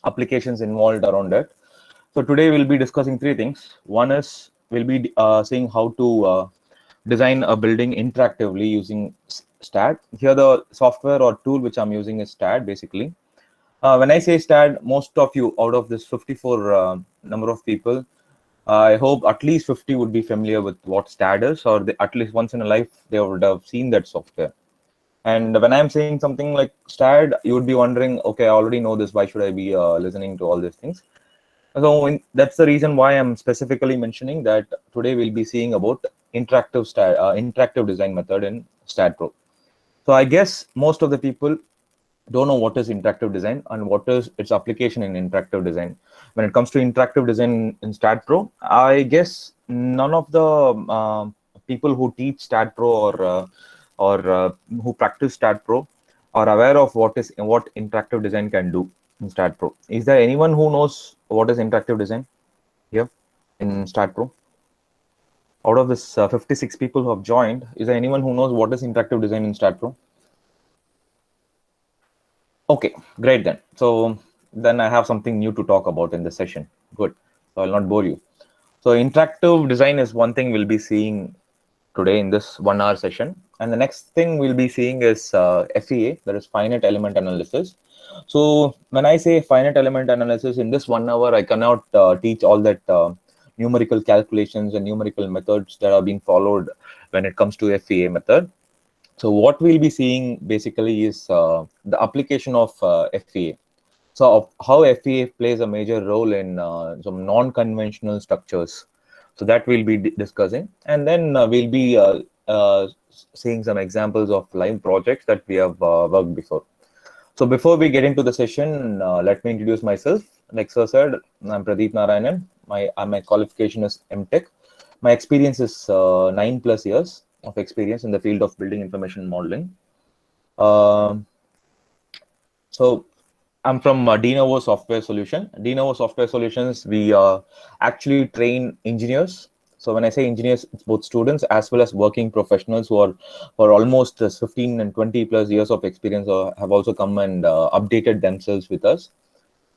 applications involved around it. So today we'll be discussing three things. One is we'll be seeing how to design a building interactively using STAD. Here the software or tool which I'm using is STAD basically. When I say STAD, most of you out of this 54 number of people, I hope at least 50 would be familiar with what STAD is, or at least once in a life they would have seen that software. And when I'm saying something like STAD, you would be wondering, okay, I already know this. Why should I be listening to all these things? So that's the reason why I'm specifically mentioning that today we'll be seeing about interactive design method in STAD Pro. So I guess most of the people don't know what is interactive design and what is its application in interactive design. When it comes to interactive design in STAD Pro, I guess none of the people who teach STAD Pro or who practice STAD Pro are aware of what interactive design can do in STAD Pro. Is there anyone who knows what is interactive design here in STAD Pro? Out of this 56 people who have joined, is there anyone who knows what is interactive design in STAD Pro? Okay, great then. So then I have something new to talk about in this session. Good. So I'll not bore you. So interactive design is one thing we'll be seeing today in this 1 hour session. And the next thing we'll be seeing is FEA, that is finite element analysis. So when I say finite element analysis, in this 1 hour, I cannot teach all that numerical calculations and numerical methods that are being followed when it comes to FEA method. So what we'll be seeing basically is the application of FEA. So of how FEA plays a major role in some non-conventional structures. So that we'll be discussing, and then we'll be seeing some examples of live projects that we have worked before. So before we get into the session, let me introduce myself. Like sir said, I'm Pradeep Narayanan. My qualification is MTech. My experience is 9+ years of experience in the field of building information modeling. So I'm from Denovo Software Solution. Denovo Software Solutions, we actually train engineers. So when I say engineers, it's both students as well as working professionals who are for almost 15 and 20+ years of experience or have also come and updated themselves with us.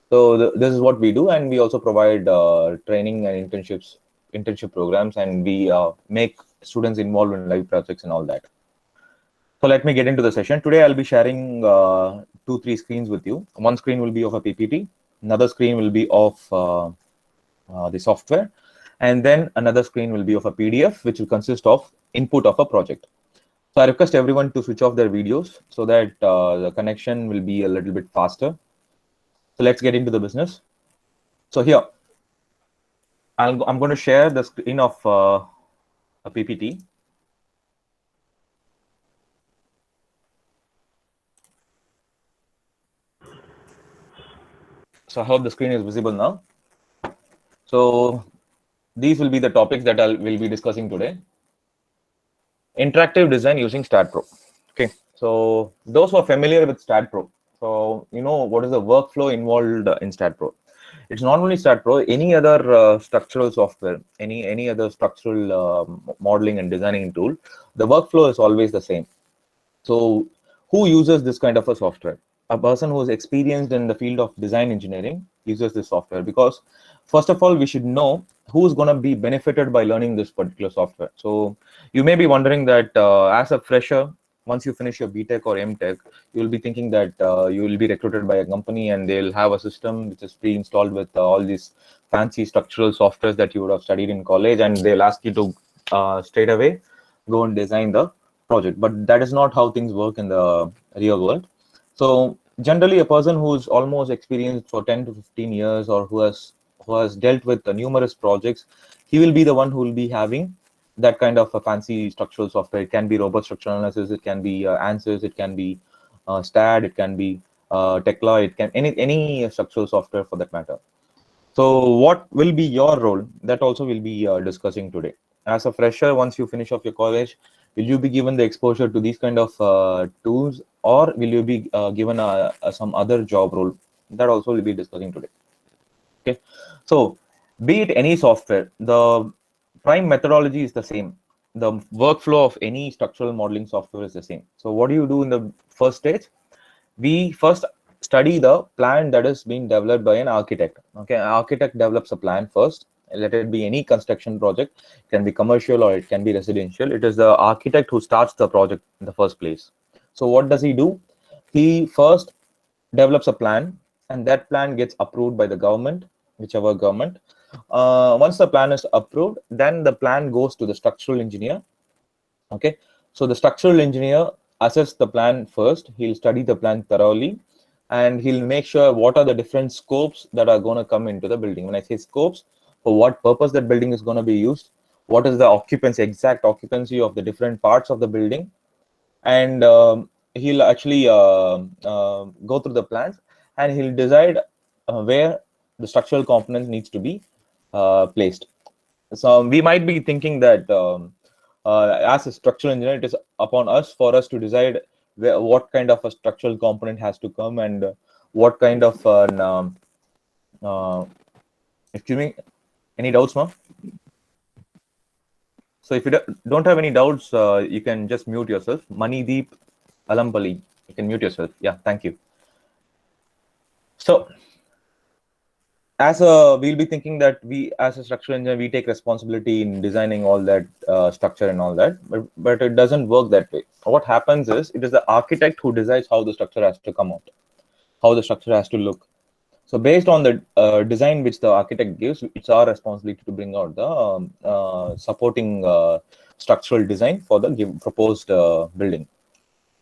So this is what we do, and we also provide training and internship programs, and we make students involved in live projects and all that. So let me get into the session. Today I'll be sharing 2-3 screens with you. One screen will be of a PPT, another screen will be of the software, and then another screen will be of a PDF, which will consist of input of a project. So I request everyone to switch off their videos so that the connection will be a little bit faster. So let's get into the business. So here, I'm going to share the screen of a PPT. So I hope the screen is visible now. So these will be the topics that we'll be discussing today. Interactive design using STAD Pro. Okay, so those who are familiar with STAD Pro, so you know what is the workflow involved in STAD Pro. It's not only STAD Pro, any other structural software, any other structural modeling and designing tool, the workflow is always the same. So who uses this kind of a software? A person who is experienced in the field of design engineering uses this software, because first of all, we should know who's going to be benefited by learning this particular software. So you may be wondering that as a fresher, once you finish your BTech or MTech, you will be thinking that you will be recruited by a company and they'll have a system which is pre-installed with all these fancy structural softwares that you would have studied in college, and they'll ask you to straight away go and design the project. But that is not how things work in the real world. So generally, a person who's almost experienced for 10 to 15 years, or who has dealt with numerous projects, he will be the one who will be having that kind of a fancy structural software. It can be robot structural analysis, it can be ANSYS, it can be STAD, it can be Tekla, it can any structural software for that matter. So what will be your role? That also will be discussing today. As a fresher, once you finish off your college, will you be given the exposure to these kind of tools, or will you be given some other job role? That also will be discussing today. Okay, so be it any software, the prime methodology is the same. The workflow of any structural modeling software is the same. So what do you do in the first stage? We first study the plan that is being developed by an architect. Okay, an architect develops a plan first. Let it be any construction project, it can be commercial or it can be residential. It is the architect who starts the project in the first place. So what does he do? He first develops a plan, and that plan gets approved by the government, whichever government. Once the plan is approved, then the plan goes to the structural engineer. Okay, so the structural engineer assess the plan first. He'll study the plan thoroughly, and he'll make sure what are the different scopes that are going to come into the building. When I say scopes, for what purpose that building is going to be used, what is the occupancy, exact occupancy of the different parts of the building, and he'll actually go through the plans, and he'll decide where the structural components needs to be placed. So we might be thinking that as a structural engineer, it is upon us for us to decide what kind of a structural component has to come, and what kind of excuse me, any doubts, ma'am? So if you don't have any doubts, you can just mute yourself. Manideep Alampali, you can mute yourself. Yeah, thank you. So as we'll be thinking that we, as a structural engineer, we take responsibility in designing all that structure and all that, but it doesn't work that way. What happens is, it is the architect who decides how the structure has to come out, how the structure has to look. So based on the design which the architect gives, it's our responsibility to bring out the supporting structural design for the proposed building.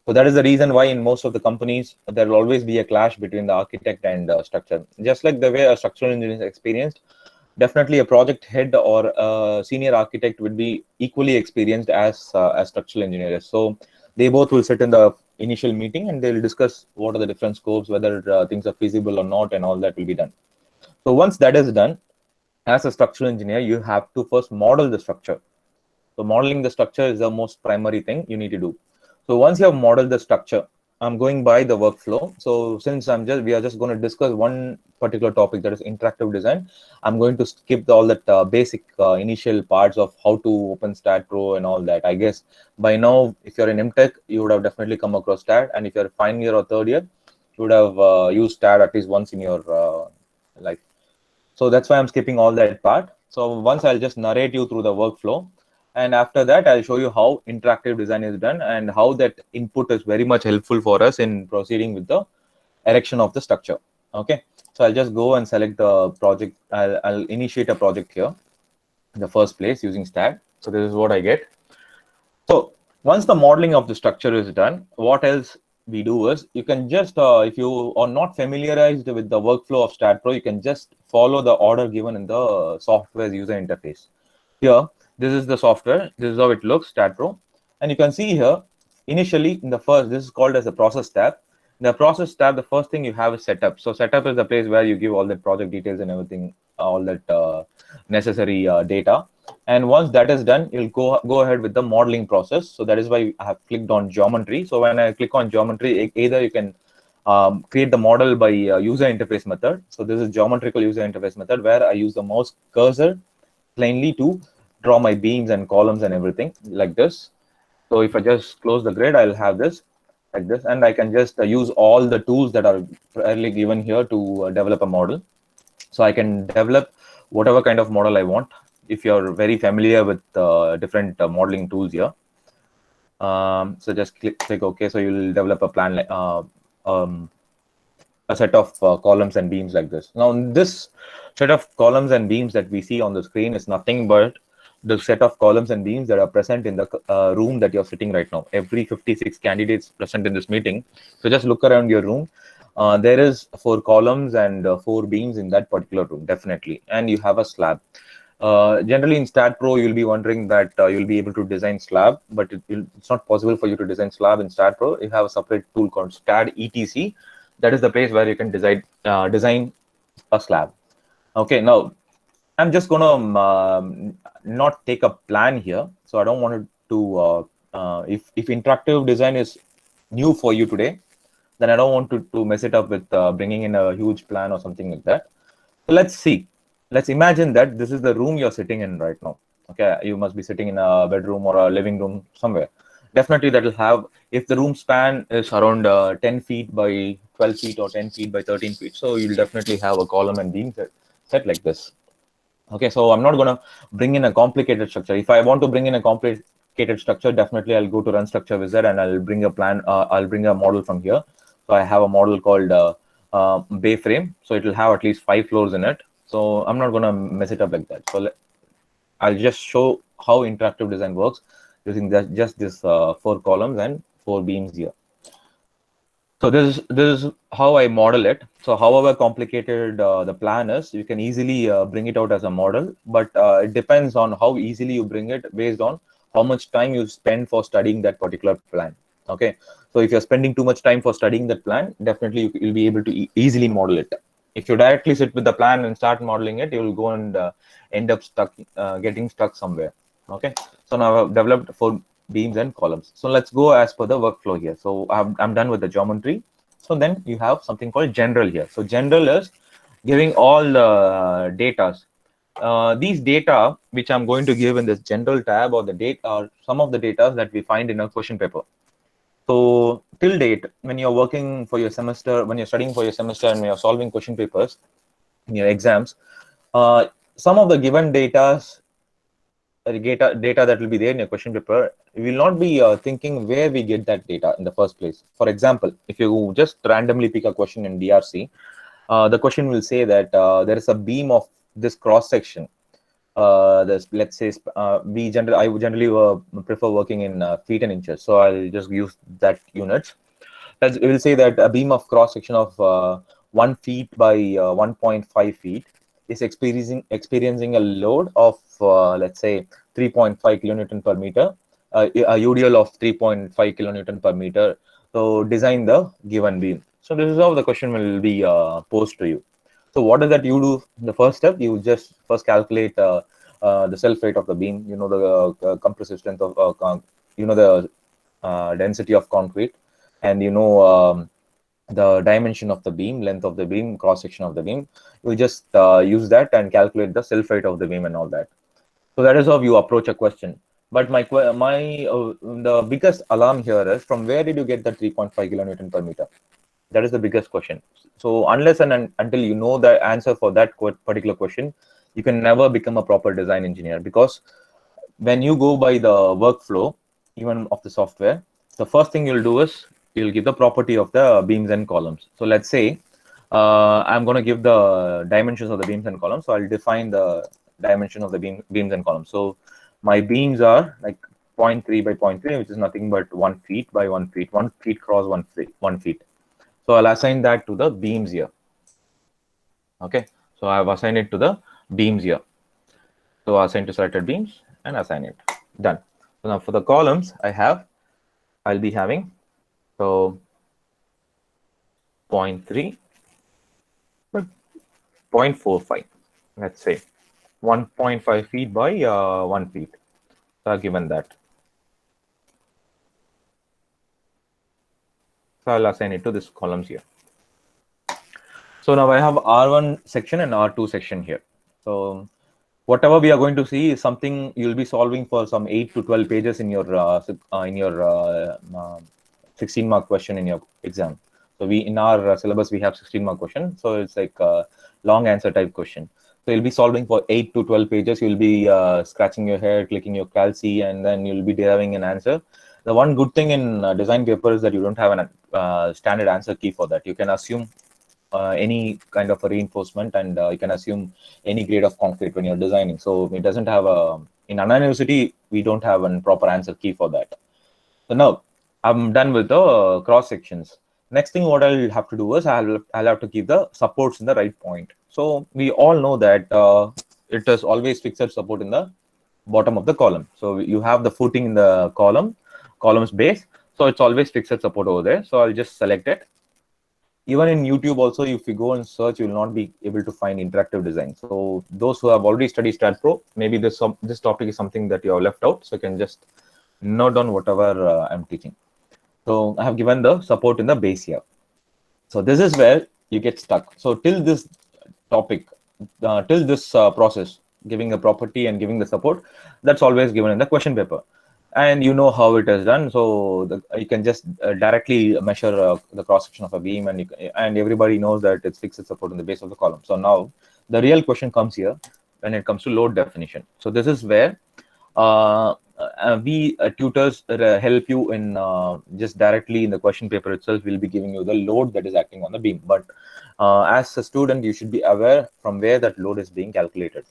So that is the reason why in most of the companies, there will always be a clash between the architect and structure. Just like the way a structural engineer is experienced, definitely a project head or a senior architect would be equally experienced as structural engineers. So they both will sit in the initial meeting, and they'll discuss what are the different scopes, whether things are feasible or not, and all that will be done. So once that is done, as a structural engineer, you have to first model the structure. So modeling the structure is the most primary thing you need to do. So once you have modeled the structure, I'm going by the workflow. So since we are just going to discuss one particular topic, that is interactive design, I'm going to skip all that basic initial parts of how to open STAAD Pro and all that. I guess by now, if you're in MTech, you would have definitely come across STAAD, and if you're final year or third year, you would have used STAAD at least once in your life. So that's why I'm skipping all that part. So once I'll just narrate you through the workflow, and after that, I'll show you how interactive design is done and how that input is very much helpful for us in proceeding with the erection of the structure. Okay, so I'll just go and select the project. I'll initiate a project here in the first place using STAAD. So this is what I get. So once the modeling of the structure is done, what else we do is, you can just, if you are not familiarized with the workflow of STAAD Pro, you can just follow the order given in the software's user interface. Here, this is the software. This is how it looks, STAAD Pro. And you can see here, initially in the first, this is called as a process tab. In the process tab, the first thing you have is setup. So setup is the place where you give all the project details and everything, all that necessary data. And once that is done, you'll go ahead with the modeling process. So that is why I have clicked on geometry. So when I click on geometry, either you can create the model by user interface method. So this is geometrical user interface method, where I use the mouse cursor plainly to draw my beams and columns and everything like this. So if I just close the grid, I'll have this like this, and I can just use all the tools that are fairly given here to develop a model. So I can develop whatever kind of model I want. If you're very familiar with different modeling tools here, so just click OK. So you'll develop a plan, a set of columns and beams like this. Now, this set of columns and beams that we see on the screen is nothing but the set of columns and beams that are present in the room that you're sitting right now. Every 56 candidates present in this meeting. So just look around your room. There is 4 columns and 4 beams in that particular room, definitely. And you have a slab. Generally in STAAD Pro, you'll be wondering that you'll be able to design slab, but it's not possible for you to design slab in STAAD Pro. You have a separate tool called STAAD ETC. That is the place where you can design a slab. Okay, now I'm just going to not take a plan here. So I don't want to, if interactive design is new for you today, then I don't want to mess it up with bringing in a huge plan or something like that. So let's see. Let's imagine that this is the room you're sitting in right now. Okay, you must be sitting in a bedroom or a living room somewhere. definitely that will have, if the room span is around 10 feet by 12 feet or 10 feet by 13 feet, so you'll definitely have a column and beam set like this. Okay, so I'm not going to bring in a complicated structure. If I want to bring in a complicated structure, definitely I'll go to Run Structure Wizard and I'll bring a plan. I'll bring a model from here. So I have a model called Bay Frame. So it will have at least 5 floors in it. So I'm not going to mess it up like that. So I'll just show how interactive design works using just this 4 columns and 4 beams here. So this is how I model it. So however complicated the plan is, you can easily bring it out as a model, but it depends on how easily you bring it based on how much time you spend for studying that particular plan. Okay, so if you're spending too much time for studying that plan, definitely you'll be able to easily model it. If you directly sit with the plan and start modeling it, you will go and end up getting stuck somewhere. Okay, so now I've developed 4 beams and columns. So let's go as per the workflow here. So I'm done with the geometry. So then you have something called general here. So general is giving all the data. These data, which I'm going to give in this general tab, or the date, are some of the data that we find in a question paper. So till date, when you're working for your semester, when you're studying for your semester and you're solving question papers in your exams, some of the given data that will be there in your question paper, we will not be thinking where we get that data in the first place. For example, if you just randomly pick a question in DRC, the question will say that there is a beam of this cross section. Let's say I would generally prefer working in feet and inches, so I'll just use that units. It will say that a beam of cross section of 1 feet by 1.5 feet is experiencing a load of let's say 3.5 kilonewton per meter, a UDL of 3.5 kilonewton per meter. So design the given beam. So this is how the question will be posed to you. So what is that you do? The first step, you just first calculate the self weight of the beam. You know the compressive strength of the density of concrete, and the dimension of the beam, length of the beam, cross section of the beam. You just use that and calculate the self weight of the beam and all that. So that is how you approach a question. But the biggest alarm here is, from where did you get the 3.5 kilonewton per meter? That is the biggest question. So unless and until you know the answer for that particular question, you can never become a proper design engineer. Because when you go by the workflow, even of the software, the first thing you'll do is you'll give the property of the beams and columns. So let's say I'm going to give the dimensions of the beams and columns. So I'll define the dimension of the beams and columns. So my beams are like 0.3 by 0.3, which is nothing but 1 feet by 1 feet, 1 feet cross 1 feet. So I'll assign that to the beams here. Okay, so I've assigned it to the beams here. So I'll assign to selected beams and assign it. Done. So now for the columns, I'll be having, so 0.3 but 0.45, let's say 1.5 feet by 1 feet. So I've given that. So I'll assign it to this columns here. So now I have R1 section and R2 section here. So whatever we are going to see is something you'll be solving for some 8 to 12 pages in your 16-mark question in your exam. So in our syllabus, we have 16-mark question. So it's like a long answer type question. So you'll be solving for 8 to 12 pages. You'll be scratching your head, clicking your calci, and then you'll be deriving an answer. The one good thing in design paper is that you don't have a standard answer key for that. You can assume any kind of a reinforcement, and you can assume any grade of concrete when you're designing. So it doesn't have in Anna University, we don't have a proper answer key for that. So now I'm done with the cross sections. Next thing what I'll have to do is I'll have to keep the supports in the right point. So we all know that it is always fixed support in the bottom of the column. So you have the footing in the column's base. So it's always fixed support over there. So I'll just select it. Even in YouTube also, if you go and search, you will not be able to find interactive design. So those who have already studied StatPro, maybe this topic is something that you have left out. So you can just note down whatever I'm teaching. So I have given the support in the base here. So this is where you get stuck. So till this topic, till this process, giving the property and giving the support, that's always given in the question paper. and you know how it is done. So you can just directly measure the cross section of a beam, and everybody knows that it's fixed support in the base of the column. So now the real question comes here when it comes to load definition. So this is where we tutors help you in just directly in the question paper itself. We'll be giving you the load that is acting on the beam, but as a student you should be aware from where that load is being calculated.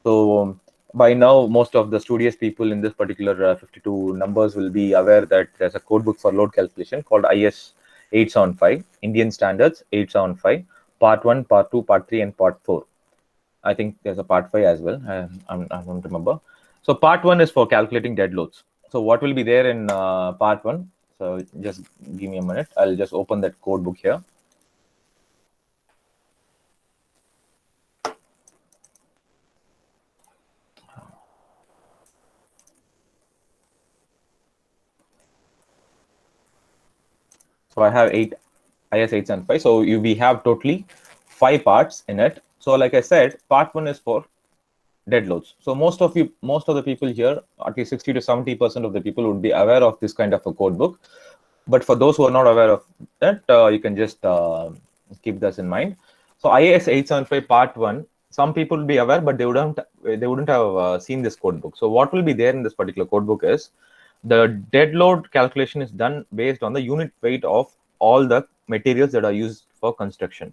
So by now most of the studious people in this particular 52 numbers will be aware that there's a code book for load calculation called IS 875, Indian Standards 875, part 1, part 2, part 3, and part 4. I think there's a part 5 as well. I don't remember. So part 1 is for calculating dead loads. So what will be there in part 1? So just give me a minute. I'll just open that code book here. So I have IS 875. So we have totally 5 parts in it. So like I said, part 1 is for dead loads. So most of the people here, at least 60 to 70% of the people would be aware of this kind of a code book. But for those who are not aware of that, you can just keep this in mind. So IS 875 part 1, some people will be aware, but they wouldn't have seen this code book. So what will be there in this particular code book is the dead load calculation is done based on the unit weight of all the materials that are used for construction.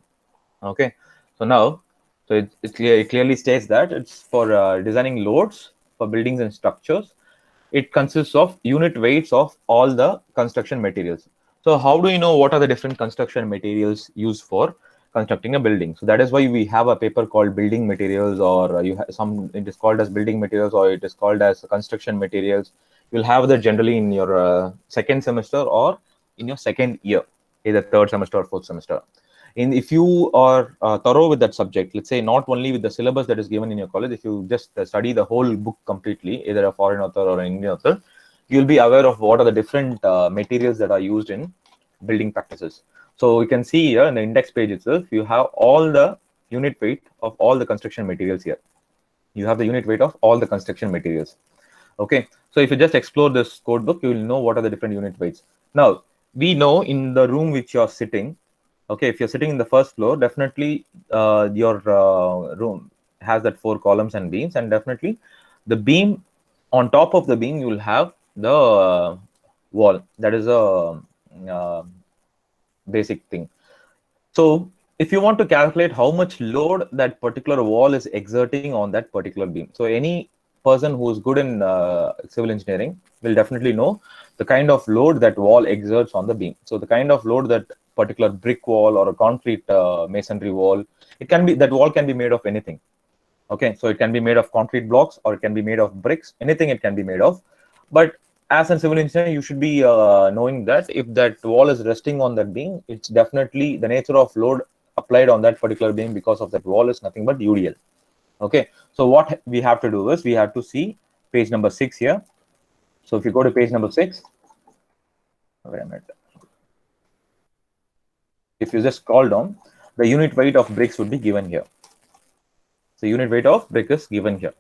Okay, so now, so it clearly states that it's for designing loads for buildings and structures. It consists of unit weights of all the construction materials. So how do you know what are the different construction materials used for constructing a building? So that is why we have a paper called building materials, or it is called as building materials, or it is called as construction materials. You'll have that generally in your second semester or in your second year, either third semester or fourth semester. And if you are thorough with that subject, let's say not only with the syllabus that is given in your college, if you just study the whole book completely, either a foreign author or an Indian author, you'll be aware of what are the different materials that are used in building practices. So you can see here in the index page itself, you have all the unit weight of all the construction materials here. You have the unit weight of all the construction materials. Okay, so if you just explore this code book, you will know what are the different unit weights. Now, we know in the room which you're sitting, okay, if you're sitting in the first floor, definitely your room has that 4 columns and beams, and definitely the beam, on top of the beam, you will have the wall. That is a basic thing. So if you want to calculate how much load that particular wall is exerting on that particular beam, so any person who is good in civil engineering will definitely know the kind of load that wall exerts on the beam. So the kind of load that particular brick wall or a concrete masonry wall, that wall can be made of anything. Okay, so it can be made of concrete blocks, or it can be made of bricks, anything it can be made of. But as a civil engineer, you should be knowing that if that wall is resting on that beam, it's definitely the nature of load applied on that particular beam because of that wall is nothing but UDL. Okay, so what we have to do is we have to see page number 6 here. So if you go to page number 6, wait a minute. If you just scroll down, the unit weight of bricks would be given here. So unit weight of brick is given here.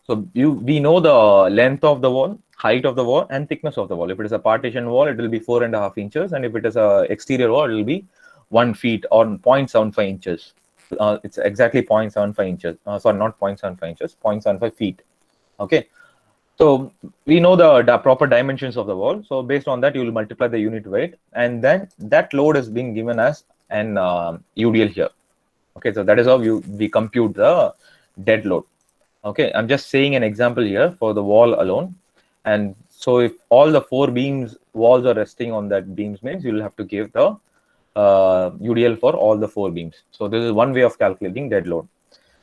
So we know the length of the wall, height of the wall, and thickness of the wall. If it is a partition wall, it will be 4.5 inches, and if it is a exterior wall, it will be 1 feet or 0.75 inches. It's exactly 0.75 inches. Sorry, not 0.75 inches, 0.75 feet. Okay. So we know the proper dimensions of the wall. So based on that, you will multiply the unit weight, and then that load is being given as an UDL here. Okay, so that is how we compute the dead load. Okay, I'm just saying an example here for the wall alone. And so if all the 4 walls are resting on that beams, means you'll have to give the UDL for all the 4 beams. So this is one way of calculating dead load.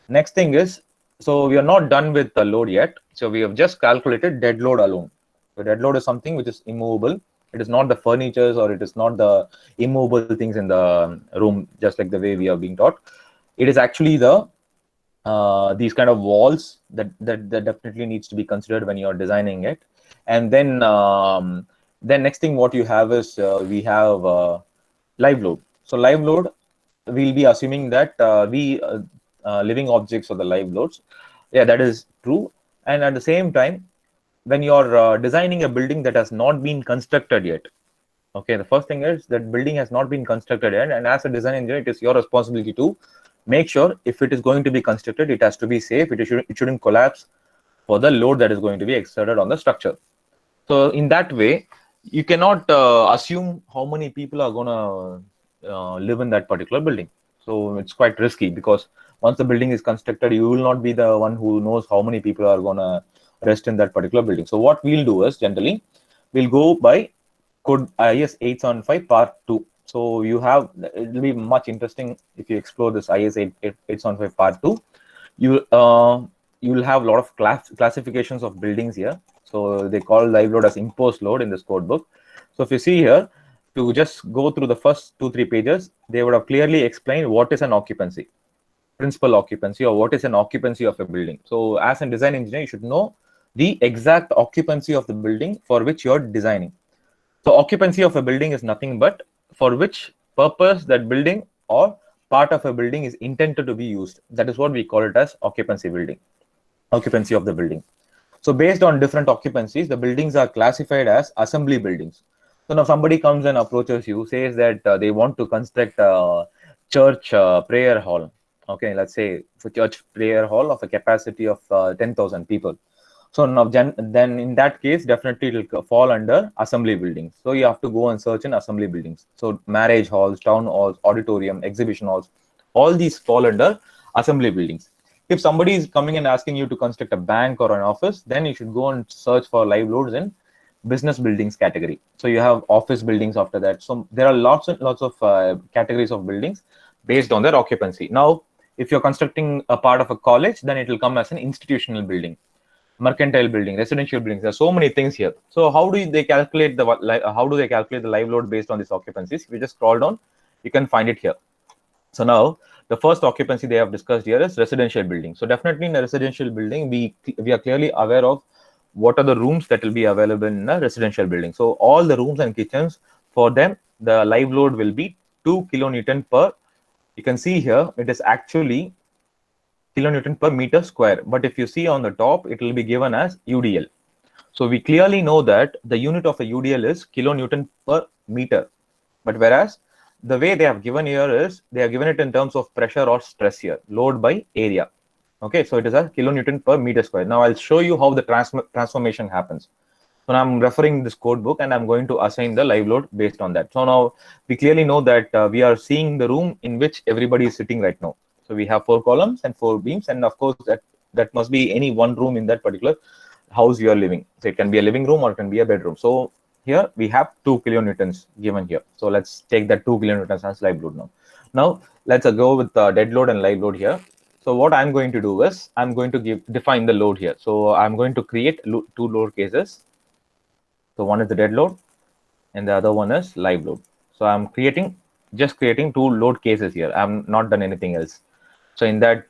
Next thing is, so we are not done with the load yet. So we have just calculated dead load alone. So dead load is something which is immovable. It is not the furnitures, or it is not the immovable things in the room, just like the way we are being taught. It is actually the these kind of walls that definitely needs to be considered when you're designing it. And then next thing what you have is we have live load. So live load, we'll be assuming that living objects are the live loads. Yeah, that is true. And at the same time, when you're designing a building that has not been constructed yet, okay, the first thing is that building has not been constructed yet, and as a design engineer, it is your responsibility to make sure if it is going to be constructed, it has to be safe. It shouldn't collapse for the load that is going to be exerted on the structure. So in that way, you cannot assume how many people are going to live in that particular building. So it's quite risky, because once the building is constructed, you will not be the one who knows how many people are going to rest in that particular building. So what we'll do is, generally, we'll go by code IS 875 part 2. So you have, it will be much interesting if you explore this IS 875 part 2. You will have a lot of classifications of buildings here. So they call live load as imposed load in this code book. So if you see here, to just go through the first 2-3 pages, they would have clearly explained what is an occupancy, principal occupancy, or what is an occupancy of a building. So as a design engineer, you should know the exact occupancy of the building for which you're designing. So occupancy of a building is nothing but for which purpose that building or part of a building is intended to be used. That is what we call it as occupancy building, occupancy of the building. So based on different occupancies, the buildings are classified as assembly buildings. So now somebody comes and approaches you, says that they want to construct a church prayer hall. Okay, let's say for church prayer hall of a capacity of 10,000 people. So now then in that case, definitely it will fall under assembly buildings. So you have to go and search in assembly buildings. So marriage halls, town halls, auditorium, exhibition halls, all these fall under assembly buildings. If somebody is coming and asking you to construct a bank or an office, then you should go and search for live loads in business buildings category. So you have office buildings after that. So there are lots and lots of categories of buildings based on their occupancy. Now, if you're constructing a part of a college, then it will come as an institutional building, mercantile building, residential buildings. There are so many things here. So how do they calculate the live load based on these occupancies? If you just scroll down, you can find it here. So now the first occupancy they have discussed here is residential building. So definitely in a residential building, we are clearly aware of what are the rooms that will be available in a residential building. So all the rooms and kitchens, for them, the live load will be 2 kilonewton per. You can see here it is actually kilonewton per meter square. But if you see on the top, it will be given as UDL. So we clearly know that the unit of a UDL is kilonewton per meter. But whereas the way they have given here is they have given it in terms of pressure or stress here, load by area. Okay, so it is a kilonewton per meter square. Now I'll show you how the transformation happens. So now I'm referring this code book and I'm going to assign the live load based on that. So now we clearly know that we are seeing the room in which everybody is sitting right now. So we have 4 columns and 4 beams, and of course that must be any one room in that particular house you are living. So it can be a living room or it can be a bedroom. So here we have 2 kilonewtons given here. So let's take that 2 kilonewtons as live load now. Now let's go with dead load and live load here. So what I'm going to do is I'm going to define the load here. So I'm going to create 2 load cases. So one is the dead load and the other one is live load. So I'm just creating 2 load cases here. I'm not done anything else. So in that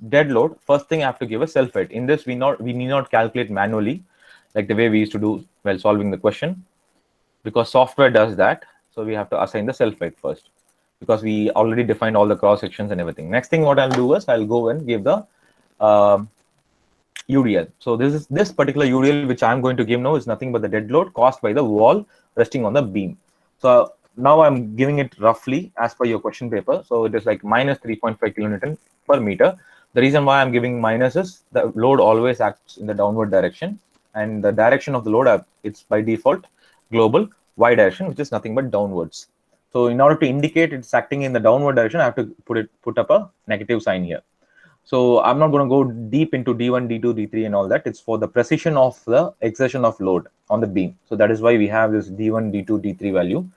dead load, first thing I have to give a self weight. In this, we need not calculate manually like the way we used to do while solving the question, because software does that. So we have to assign the self weight first, because we already defined all the cross sections and everything. Next thing what I'll do is I'll go and give the UDL. So this particular UDL which I'm going to give now is nothing but the dead load caused by the wall resting on the beam. So now I'm giving it roughly as per your question paper. So it is like minus 3.5 kilonewton per meter. The reason why I'm giving minus is the load always acts in the downward direction, and the direction of the load, it's by default global y direction, which is nothing but downwards. So in order to indicate it's acting in the downward direction, I have to put up a negative sign here. So I'm not going to go deep into D1, D2, D3 and all that. It's for the precision of the exertion of load on the beam. So that is why we have this D1, D2, D3 value.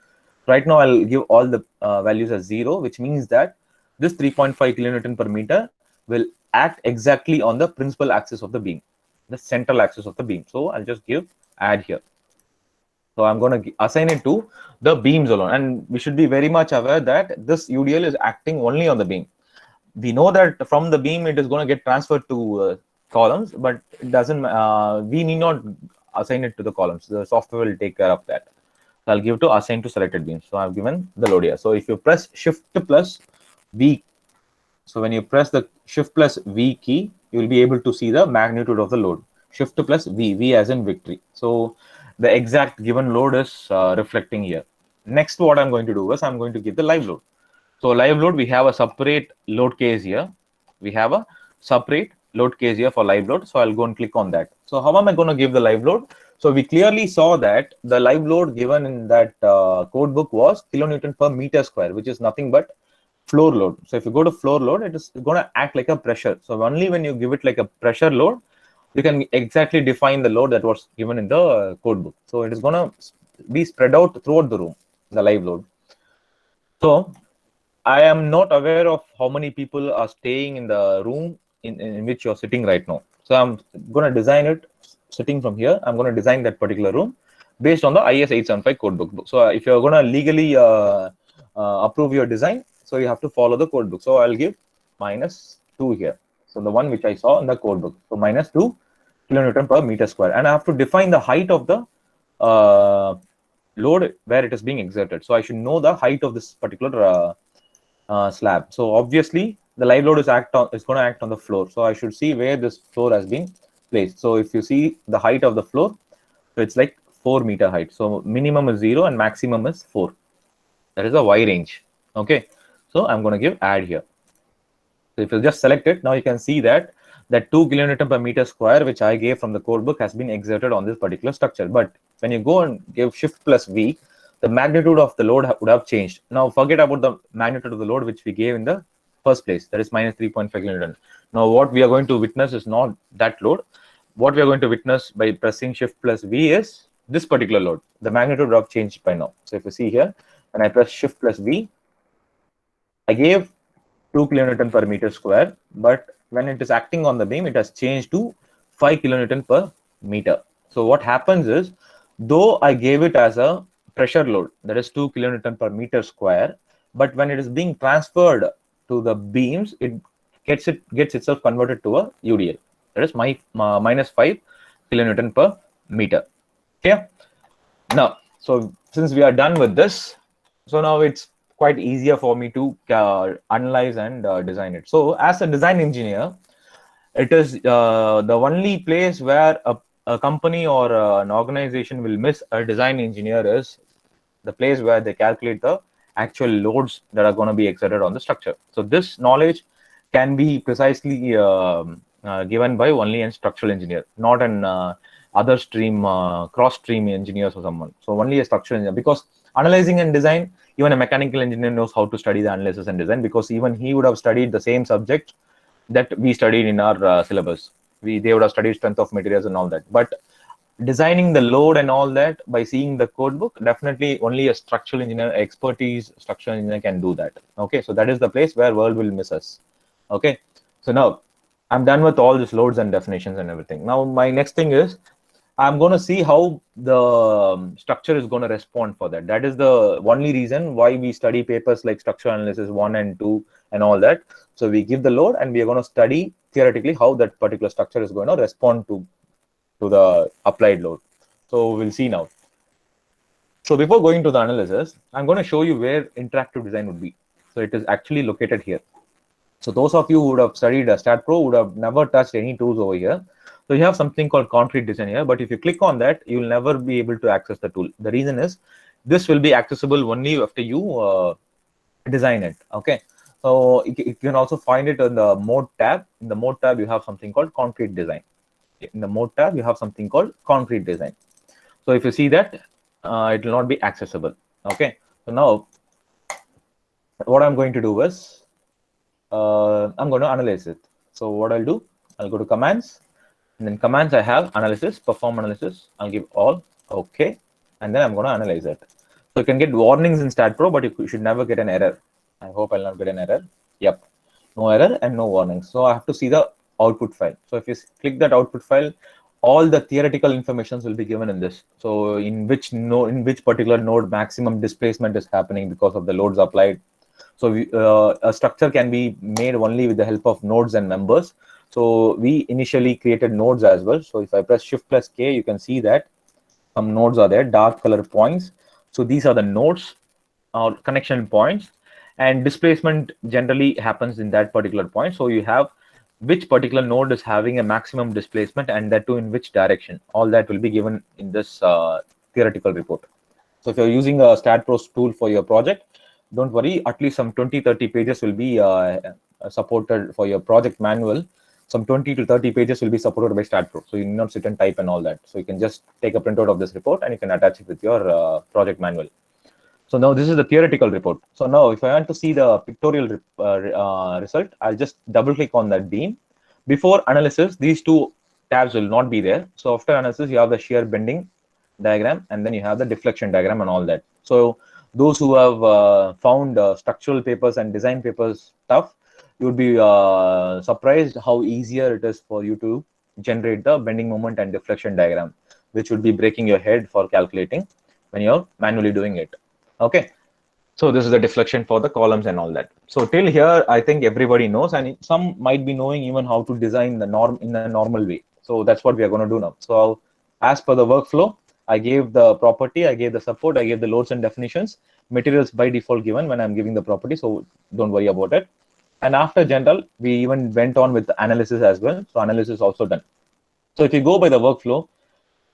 Right now, I'll give all the values as 0, which means that this 3.5 kilonewton per meter will act exactly on the principal axis of the beam, the central axis of the beam. So I'll just give add here. So I'm going to assign it to the beams alone. And we should be very much aware that this UDL is acting only on the beam. We know that from the beam, it is going to get transferred to columns, but it doesn't, we need not assign it to the columns. The software will take care of that. So I'll give to assign to selected beams. So I've given the load here. So if you press shift plus V, so when you press the shift plus V key, you will be able to see the magnitude of the load. Shift plus V, V as in victory. So the exact given load is reflecting here. Next, what I'm going to do is I'm going to give the live load. So live load, we have a separate load case here. We have a separate load case here for live load. So I'll go and click on that. So how am I going to give the live load? So we clearly saw that the live load given in that code book was kilonewton per meter square, which is nothing but floor load. So if you go to floor load, it is going to act like a pressure. So only when you give it like a pressure load, you can exactly define the load that was given in the code book. So it is going to be spread out throughout the room, the live load. So I am not aware of how many people are staying in the room in which you're sitting right now. So I'm going to design it sitting from here. I'm going to design that particular room based on the IS 875 code book. So if you're going to legally approve your design, so you have to follow the code book. So I'll give -2 here. So the one which I saw in the code book. So -2 kilonewton per meter square. And I have to define the height of the load where it is being exerted. So I should know the height of this particular slab. So obviously the live load is going to act on the floor. So I should see where this floor has been placed. So if you see the height of the floor, so it's like 4 meter height. So minimum is 0 and maximum is 4. That is a Y range. Okay. So I'm going to give add here. So if you just select it, now you can see that 2 kilonewton per meter square, which I gave from the code book, has been exerted on this particular structure. But when you go and give shift plus V, the magnitude of the load would have changed. Now forget about the magnitude of the load which we gave in the first place, that is -3.5 kilonewton. Now what we are going to witness is not that load. What we are going to witness by pressing shift plus V is this particular load. The magnitude would have changed by now. So if you see here, when I press shift plus V, I gave 2 kilonewton per meter square, but when it is acting on the beam, it has changed to 5 kilonewton per meter. So what happens is, though I gave it as a pressure load, that is 2 kilonewton per meter square, but when it is being transferred to the beams, it gets itself converted to a UDL. That is -5 kilonewton per meter. Okay. Now, so since we are done with this, so now it's quite easier for me to analyze and design it. So as a design engineer, it is the only place where a company or an organization will miss a design engineer is the place where they calculate the actual loads that are going to be exerted on the structure. So this knowledge can be precisely given by only a structural engineer, not an other stream, cross stream engineers or someone. So only a structural engineer, because analyzing and design, even a mechanical engineer knows how to study the analysis and design, because even he would have studied the same subject that we studied in our syllabus. They would have studied strength of materials and all that. But designing the load and all that by seeing the code book, definitely only a structural engineer, expertise structural engineer can do that. Okay, so that is the place where world will miss us. Okay, so now I'm done with all these loads and definitions and everything. Now my next thing is, I'm going to see how the structure is going to respond for that. That is the only reason why we study papers like structural analysis 1 and 2 and all that. So we give the load and we are going to study theoretically how that particular structure is going to respond to the applied load. So we'll see now. So before going to the analysis, I'm going to show you where interactive design would be. So it is actually located here. So those of you who would have studied StatPro would have never touched any tools over here. So you have something called concrete design here, but if you click on that, you will never be able to access the tool. The reason is this will be accessible only after you design it. Okay. So you can also find it in the mode tab. In the mode tab, you have something called concrete design. In the mode tab, you have something called concrete design. So if you see that, it will not be accessible. Okay. So now what I'm going to do is I'm going to analyze it. So what I'll do, I'll go to commands. And then commands, I have analysis, perform analysis. I'll give all, okay. And then I'm going to analyze it. So you can get warnings in StatPro, but you should never get an error. I hope I'll not get an error. Yep. No error and no warnings. So I have to see the output file. So if you click that output file, all the theoretical information will be given in this. So in which particular node maximum displacement is happening because of the loads applied. So a structure can be made only with the help of nodes and members. So we initially created nodes as well. So if I press shift plus K, you can see that some nodes are there, dark color points. So these are the nodes or connection points, and displacement generally happens in that particular point. So you have which particular node is having a maximum displacement, and that too in which direction. All that will be given in this theoretical report. So if you're using a StatPro tool for your project, don't worry, at least some 20-30 pages will be supported for your project manual. Some 20 to 30 pages will be supported by StatPro. So you need not sit and type and all that. So you can just take a printout of this report and you can attach it with your project manual. So now this is the theoretical report. So now if I want to see the pictorial result, I'll just double click on that beam. Before analysis, these two tabs will not be there. So after analysis, you have the shear bending diagram, and then you have the deflection diagram and all that. So those who have found structural papers and design papers tough, you would be surprised how easier it is for you to generate the bending moment and deflection diagram, which would be breaking your head for calculating when you're manually doing it. Okay, so this is the deflection for the columns and all that. So till here, I think everybody knows, and some might be knowing even how to design the norm in a normal way. So that's what we are going to do now. So as per the workflow, I gave the property, I gave the support, I gave the loads and definitions, materials by default given when I'm giving the property. So don't worry about it. And after general, we even went on with analysis as well. So analysis also done. So if you go by the workflow,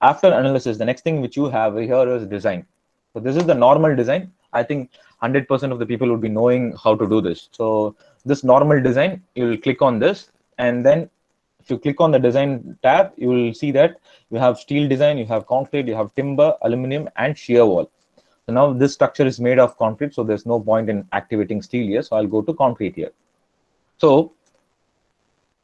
after analysis, the next thing which you have here is design. So this is the normal design. I think 100% of the people would be knowing how to do this. So this normal design, you will click on this, and then if you click on the design tab, you will see that you have steel design, you have concrete, you have timber, aluminum, and shear wall. So now this structure is made of concrete, so there's no point in activating steel here. So I'll go to concrete here. So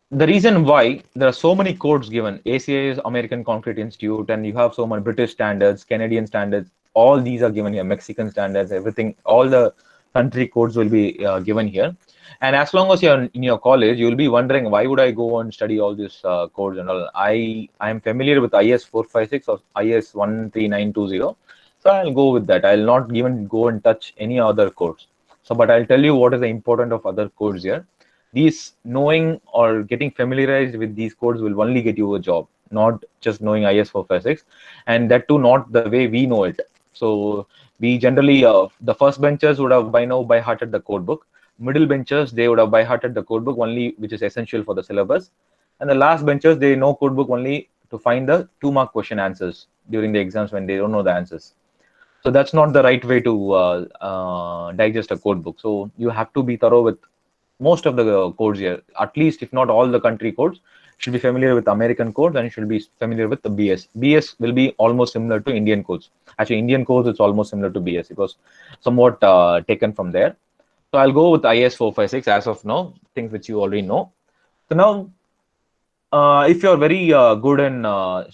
the reason why there are so many codes given, ACI is American Concrete Institute, and you have so many British standards, Canadian standards, all these are given here, Mexican standards, everything, all the country codes will be given here. And as long as you're in your college, you'll be wondering, why would I go and study all these codes and all? I am familiar with IS 456 or IS 13920. So I'll go with that. I'll not even go and touch any other codes. So, but I'll tell you what is the importance of other codes here. These knowing or getting familiarized with these codes will only get you a job, not just knowing IS 456, and that too not the way we know it. So we generally, the first benchers would have by now by hearted the code book. Middle benchers, they would have by hearted the code book only, which is essential for the syllabus. And the last benchers, they know code book only to find the 2-mark question answers during the exams when they don't know the answers. So that's not the right way to digest a code book. So you have to be thorough with most of the codes here, at least if not all the country codes. Should be familiar with American codes, and should be familiar with the BS. BS will be almost similar to Indian codes. Actually, Indian codes, it's almost similar to BS. It was somewhat taken from there. So I'll go with IS 456 as of now, things which you already know. So now, if you're very good in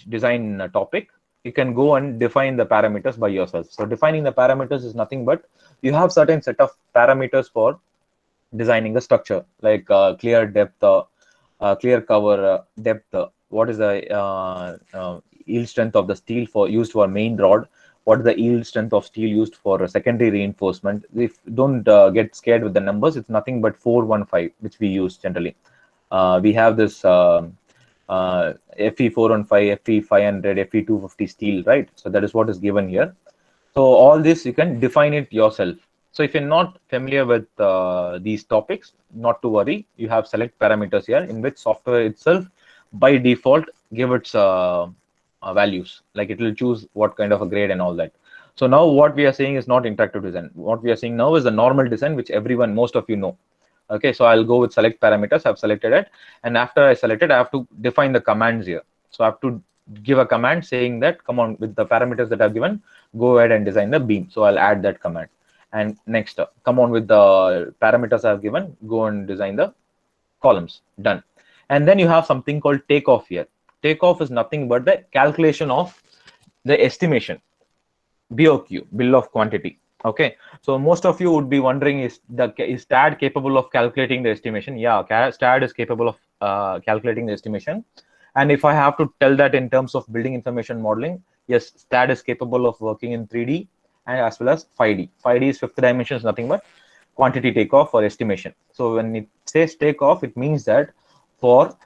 design topic, you can go and define the parameters by yourself. So defining the parameters is nothing but you have certain set of parameters for designing the structure, like clear depth, clear cover, depth, what is the yield strength of the steel for used for main rod, what is the yield strength of steel used for secondary reinforcement. If don't get scared with the numbers, it's nothing but 415, which we use generally. We have this FE 415, FE 500, FE 250 steel, right? So that is what is given here. So all this you can define it yourself. So if you're not familiar with these topics, not to worry, you have select parameters here, in which software itself by default give its values, like it will choose what kind of a grade and all that. So now what we are saying is not interactive design. What we are seeing now is the normal design, which everyone, most of you know. Okay, so I'll go with select parameters. I've selected it, and after I select it, I have to define the commands here. So I have to give a command saying that, come on, with the parameters that I've given, go ahead and design the beam. So I'll add that command. And next, come on with the parameters I've given, go and design the columns. Done. And then you have something called takeoff here. Takeoff is nothing but the calculation of the estimation, BOQ, bill of quantity. Okay, so most of you would be wondering, is STAAD capable of calculating the estimation? Yeah, STAAD is capable of calculating the estimation. And if I have to tell that in terms of building information modeling, yes, STAAD is capable of working in 3D and as well as 5D. 5D is fifth dimension, is nothing but quantity takeoff or estimation. So when it says takeoff, it means that for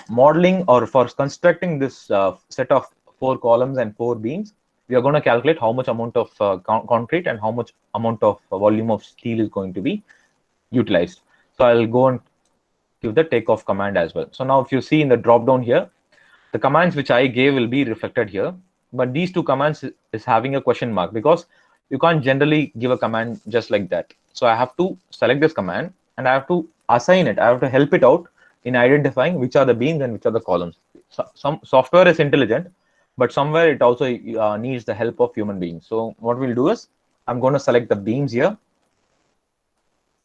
modeling or for constructing this set of 4 columns and 4 beams, we are going to calculate how much amount of concrete and how much amount of volume of steel is going to be utilized. So I'll go and give the takeoff command as well. So now if you see in the drop down here, the commands which I gave will be reflected here, but these two commands is having a question mark because you can't generally give a command just like that. So I have to select this command and I have to assign it. I have to help it out in identifying which are the beams and which are the columns. So, some software is intelligent, but somewhere it also needs the help of human beings. So what we'll do is I'm going to select the beams here.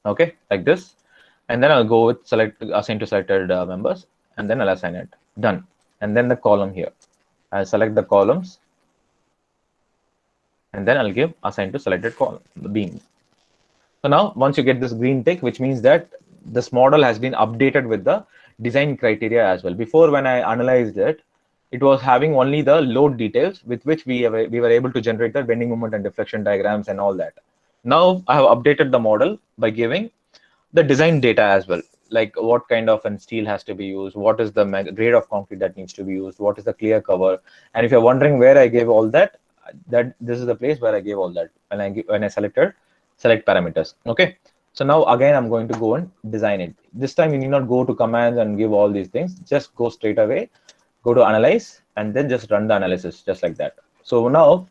Okay, like this. And then I'll go with select assign to selected members, and then I'll assign it. Done. And then the column here. I'll select the columns, and then I'll give assign to selected column, the beam. So now once you get this green tick, which means that this model has been updated with the design criteria as well. Before, when I analyzed it, it was having only the load details with which we were able to generate the bending moment and deflection diagrams and all that. Now I have updated the model by giving the design data as well, like what kind of steel has to be used, what is the grade of concrete that needs to be used, what is the clear cover. And if you're wondering where I gave all that, this is the place where I gave all that when I selected select parameters. Okay, so now again I'm going to go and design it. This time you need not go to commands and give all these things, just go straight away, go to analyze, and then just run the analysis just like that. So now,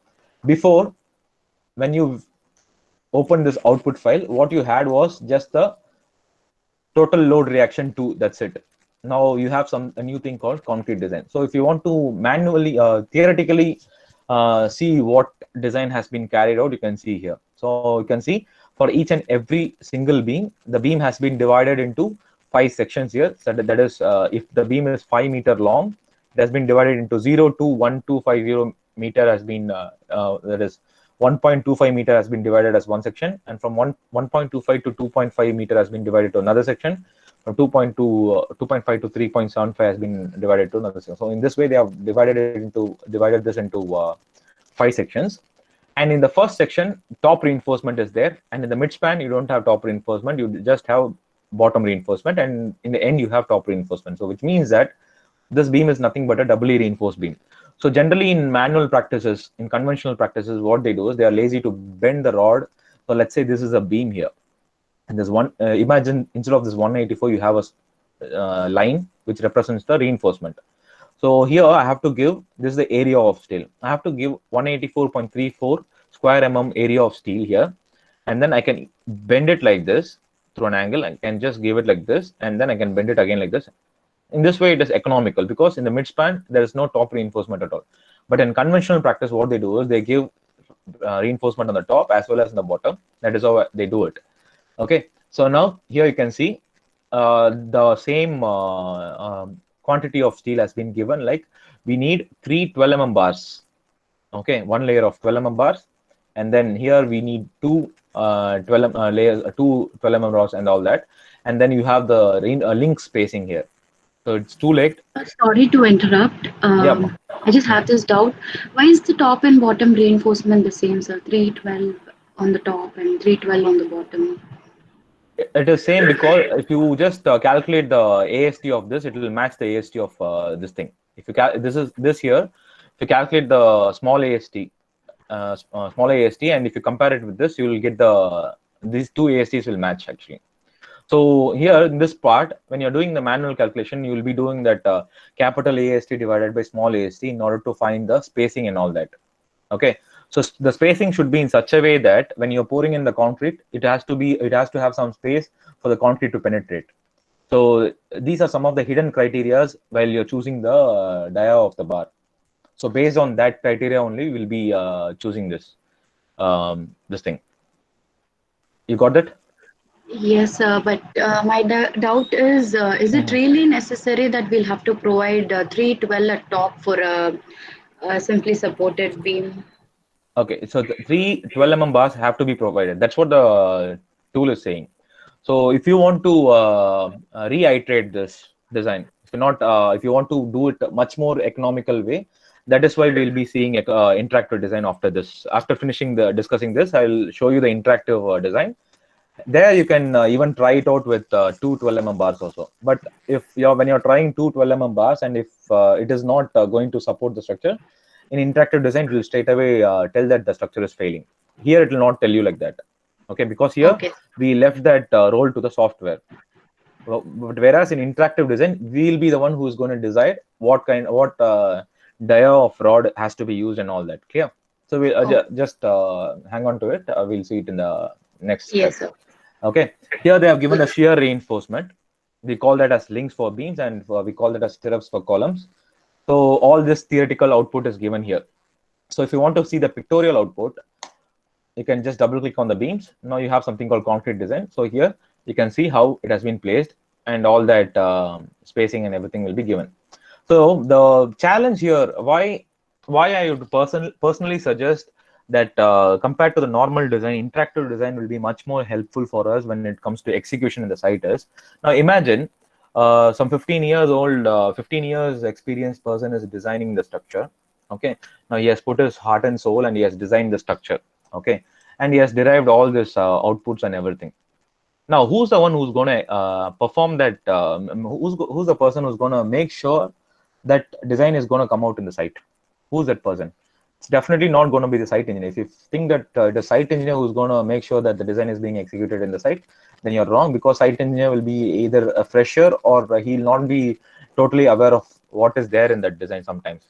before, when you open this output file, what you had was just the total load reaction 2, that's it. Now you have a new thing called concrete design. So if you want to manually theoretically see what design has been carried out, you can see here. So you can see for each and every single beam, the beam has been divided into 5 sections here. So that is if the beam is 5 meter long, it has been divided into 0 to 1250 meter has been that is 1.25 meter has been divided as one section, and from 1.25 to 2.5 meter has been divided to another section. From 2.5 to 3.75 has been divided to another section. So in this way, they have divided this into 5 sections. And in the first section, top reinforcement is there, and in the midspan, you don't have top reinforcement. You just have bottom reinforcement, and in the end, you have top reinforcement. So which means that this beam is nothing but a doubly reinforced beam. So generally in manual practices, in conventional practices, what they do is they are lazy to bend the rod. So let's say this is a beam here, and there's one, imagine instead of this 184, you have a line which represents the reinforcement. So here I have to give, this is the area of steel. I have to give 184.34 square mm area of steel here. And then I can bend it like this through an angle. I can just give it like this, and then I can bend it again like this. In this way, it is economical because in the midspan, there is no top reinforcement at all. But in conventional practice, what they do is they give reinforcement on the top as well as on the bottom. That is how they do it. Okay, so now here you can see the same quantity of steel has been given. Like we need 3 12 mm bars. Okay, one layer of 12 mm bars, and then here we need 2 12 layers, 2 12 mm rods and all that. And then you have the link spacing here. So it's too late. Sorry to interrupt. I just have this doubt. Why is the top and bottom reinforcement the same, sir? 312 on the top and 312 on the bottom. It is same because if you just calculate the AST of this, it will match the AST of this thing. If you this here, if you calculate the small AST, and if you compare it with this, you will get these two ASTs will match actually. So here in this part, when you're doing the manual calculation, you will be doing that capital AST divided by small AST in order to find the spacing and all that. Okay, so the spacing should be in such a way that when you're pouring in the concrete, it has to have some space for the concrete to penetrate. So these are some of the hidden criterias while you're choosing the dia of the bar. So based on that criteria only, we'll be choosing this thing. You got that? Yes, but my doubt is it really necessary that we'll have to provide 312 at top for a simply supported beam? Okay, so the 3 12 mm bars have to be provided. That's what the tool is saying. So if you want to reiterate this design, if you want to do it much more economical way, that is why we'll be seeing interactive design after this. After finishing discussing this, I'll show you the interactive design. There you can even try it out with 2 12 mm bars also. But if when you're trying 2 12 mm bars and if it is not going to support the structure, in interactive design it will straight away tell that the structure is failing. Here it will not tell you like that. Okay, because here we left that role to the software. But whereas in interactive design, we'll be the one who's going to decide what dia of rod has to be used and all that. Clear? So we just hang on to it. We'll see it in the next step. Yes, sir. Okay. Here they have given the shear reinforcement. We call that as links for beams, and we call that as stirrups for columns. So all this theoretical output is given here. So if you want to see the pictorial output, you can just double click on the beams. Now you have something called concrete design. So here you can see how it has been placed, and all that spacing and everything will be given. So the challenge here, why I would personally suggest that compared to the normal design, interactive design will be much more helpful for us when it comes to execution in the site is. Now imagine some 15 years old, 15 years experienced person is designing the structure. Okay, now he has put his heart and soul and he has designed the structure. Okay, and he has derived all this outputs and everything. Now who's the one who's going to perform that? Who's the person who's going to make sure that design is going to come out in the site? Who's that person? It's definitely not going to be the site engineer. If you think that the site engineer who's going to make sure that the design is being executed in the site, then you're wrong, because site engineer will be either a fresher or he'll not be totally aware of what is there in that design sometimes.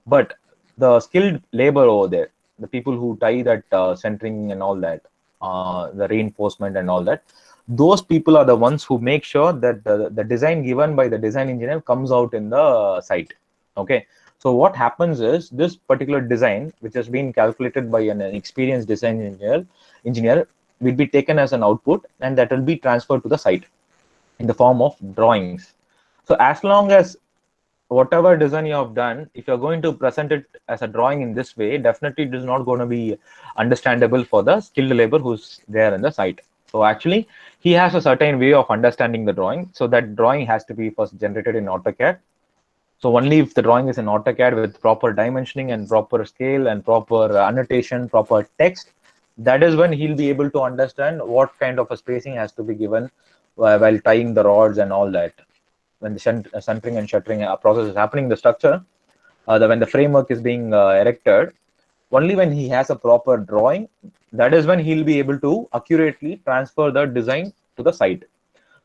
But the skilled labor over there, the people who tie that centering and all that, the reinforcement and all that, those people are the ones who make sure that the design given by the design engineer comes out in the site. Okay, so what happens is this particular design, which has been calculated by an experienced design engineer will be taken as an output, and that will be transferred to the site in the form of drawings. So as long as whatever design you have done, if you're going to present it as a drawing in this way, definitely it is not going to be understandable for the skilled labor who's there in the site. So actually, he has a certain way of understanding the drawing. So that drawing has to be first generated in AutoCAD. So only if the drawing is in AutoCAD with proper dimensioning and proper scale and proper annotation, proper text, that is when he'll be able to understand what kind of a spacing has to be given while tying the rods and all that. When the centering and shuttering process is happening in the structure, when the framework is being erected, only when he has a proper drawing, that is when he'll be able to accurately transfer the design to the site.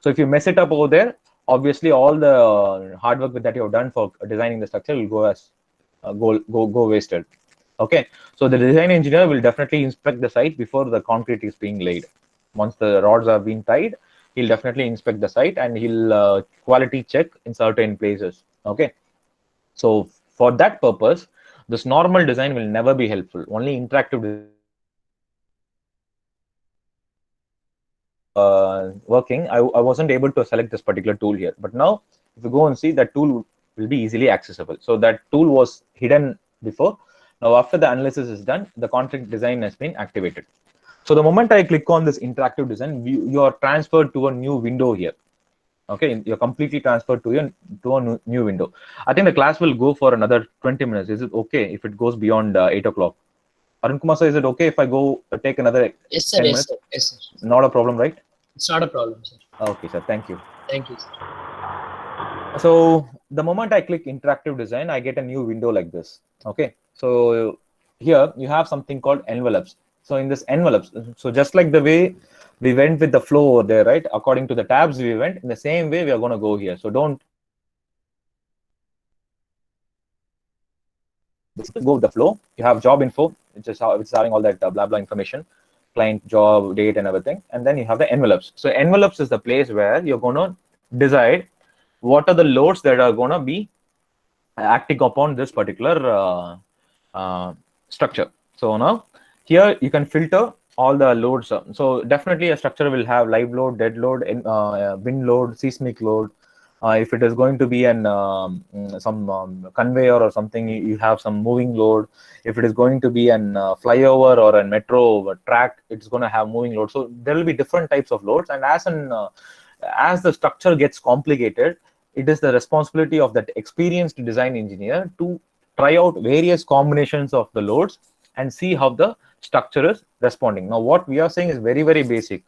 So if you mess it up over there, obviously all the hard work that you have done for designing the structure will go as go wasted. Okay, so the design engineer will definitely inspect the site before the concrete is being laid. Once the rods are being tied, he'll definitely inspect the site and he'll quality check in certain places. Okay, so for that purpose, this normal design will never be helpful. Only interactive working. I wasn't able to select this particular tool here, but now if you go and see, that tool will be easily accessible. So that tool was hidden before. Now after the analysis is done, the concrete design has been activated. So the moment I click on this interactive design, you are transferred to a new window here. Okay, you're completely transferred to a new window. I think the class will go for another 20 minutes. Is it okay if it goes beyond 8 o'clock? Arun Kumar sir, is it okay if I go take another 10 minutes? Yes, sir. Not a problem, right? It's not a problem, sir. Okay, sir. Thank you. Thank you, sir. So the moment I click interactive design, I get a new window like this. Okay, so here you have something called envelopes. So in this envelopes, so just like the way we went with the flow over there, right? According to the tabs we went, in the same way we are going to go here. So don't go with the flow. You have job info, which is having all that blah blah information, client, job, date, and everything. And then you have the envelopes. So envelopes is the place where you're going to decide what are the loads that are going to be acting upon this particular structure. So now here you can filter all the loads. So definitely a structure will have live load, dead load, wind load, seismic load. If it is going to be some conveyor or something, you have some moving load. If it is going to be an flyover or a metro track, it's going to have moving load. So there will be different types of loads, and as the structure gets complicated, it is the responsibility of that experienced design engineer to try out various combinations of the loads and see how the structure is responding. Now, what we are saying is very, very basic.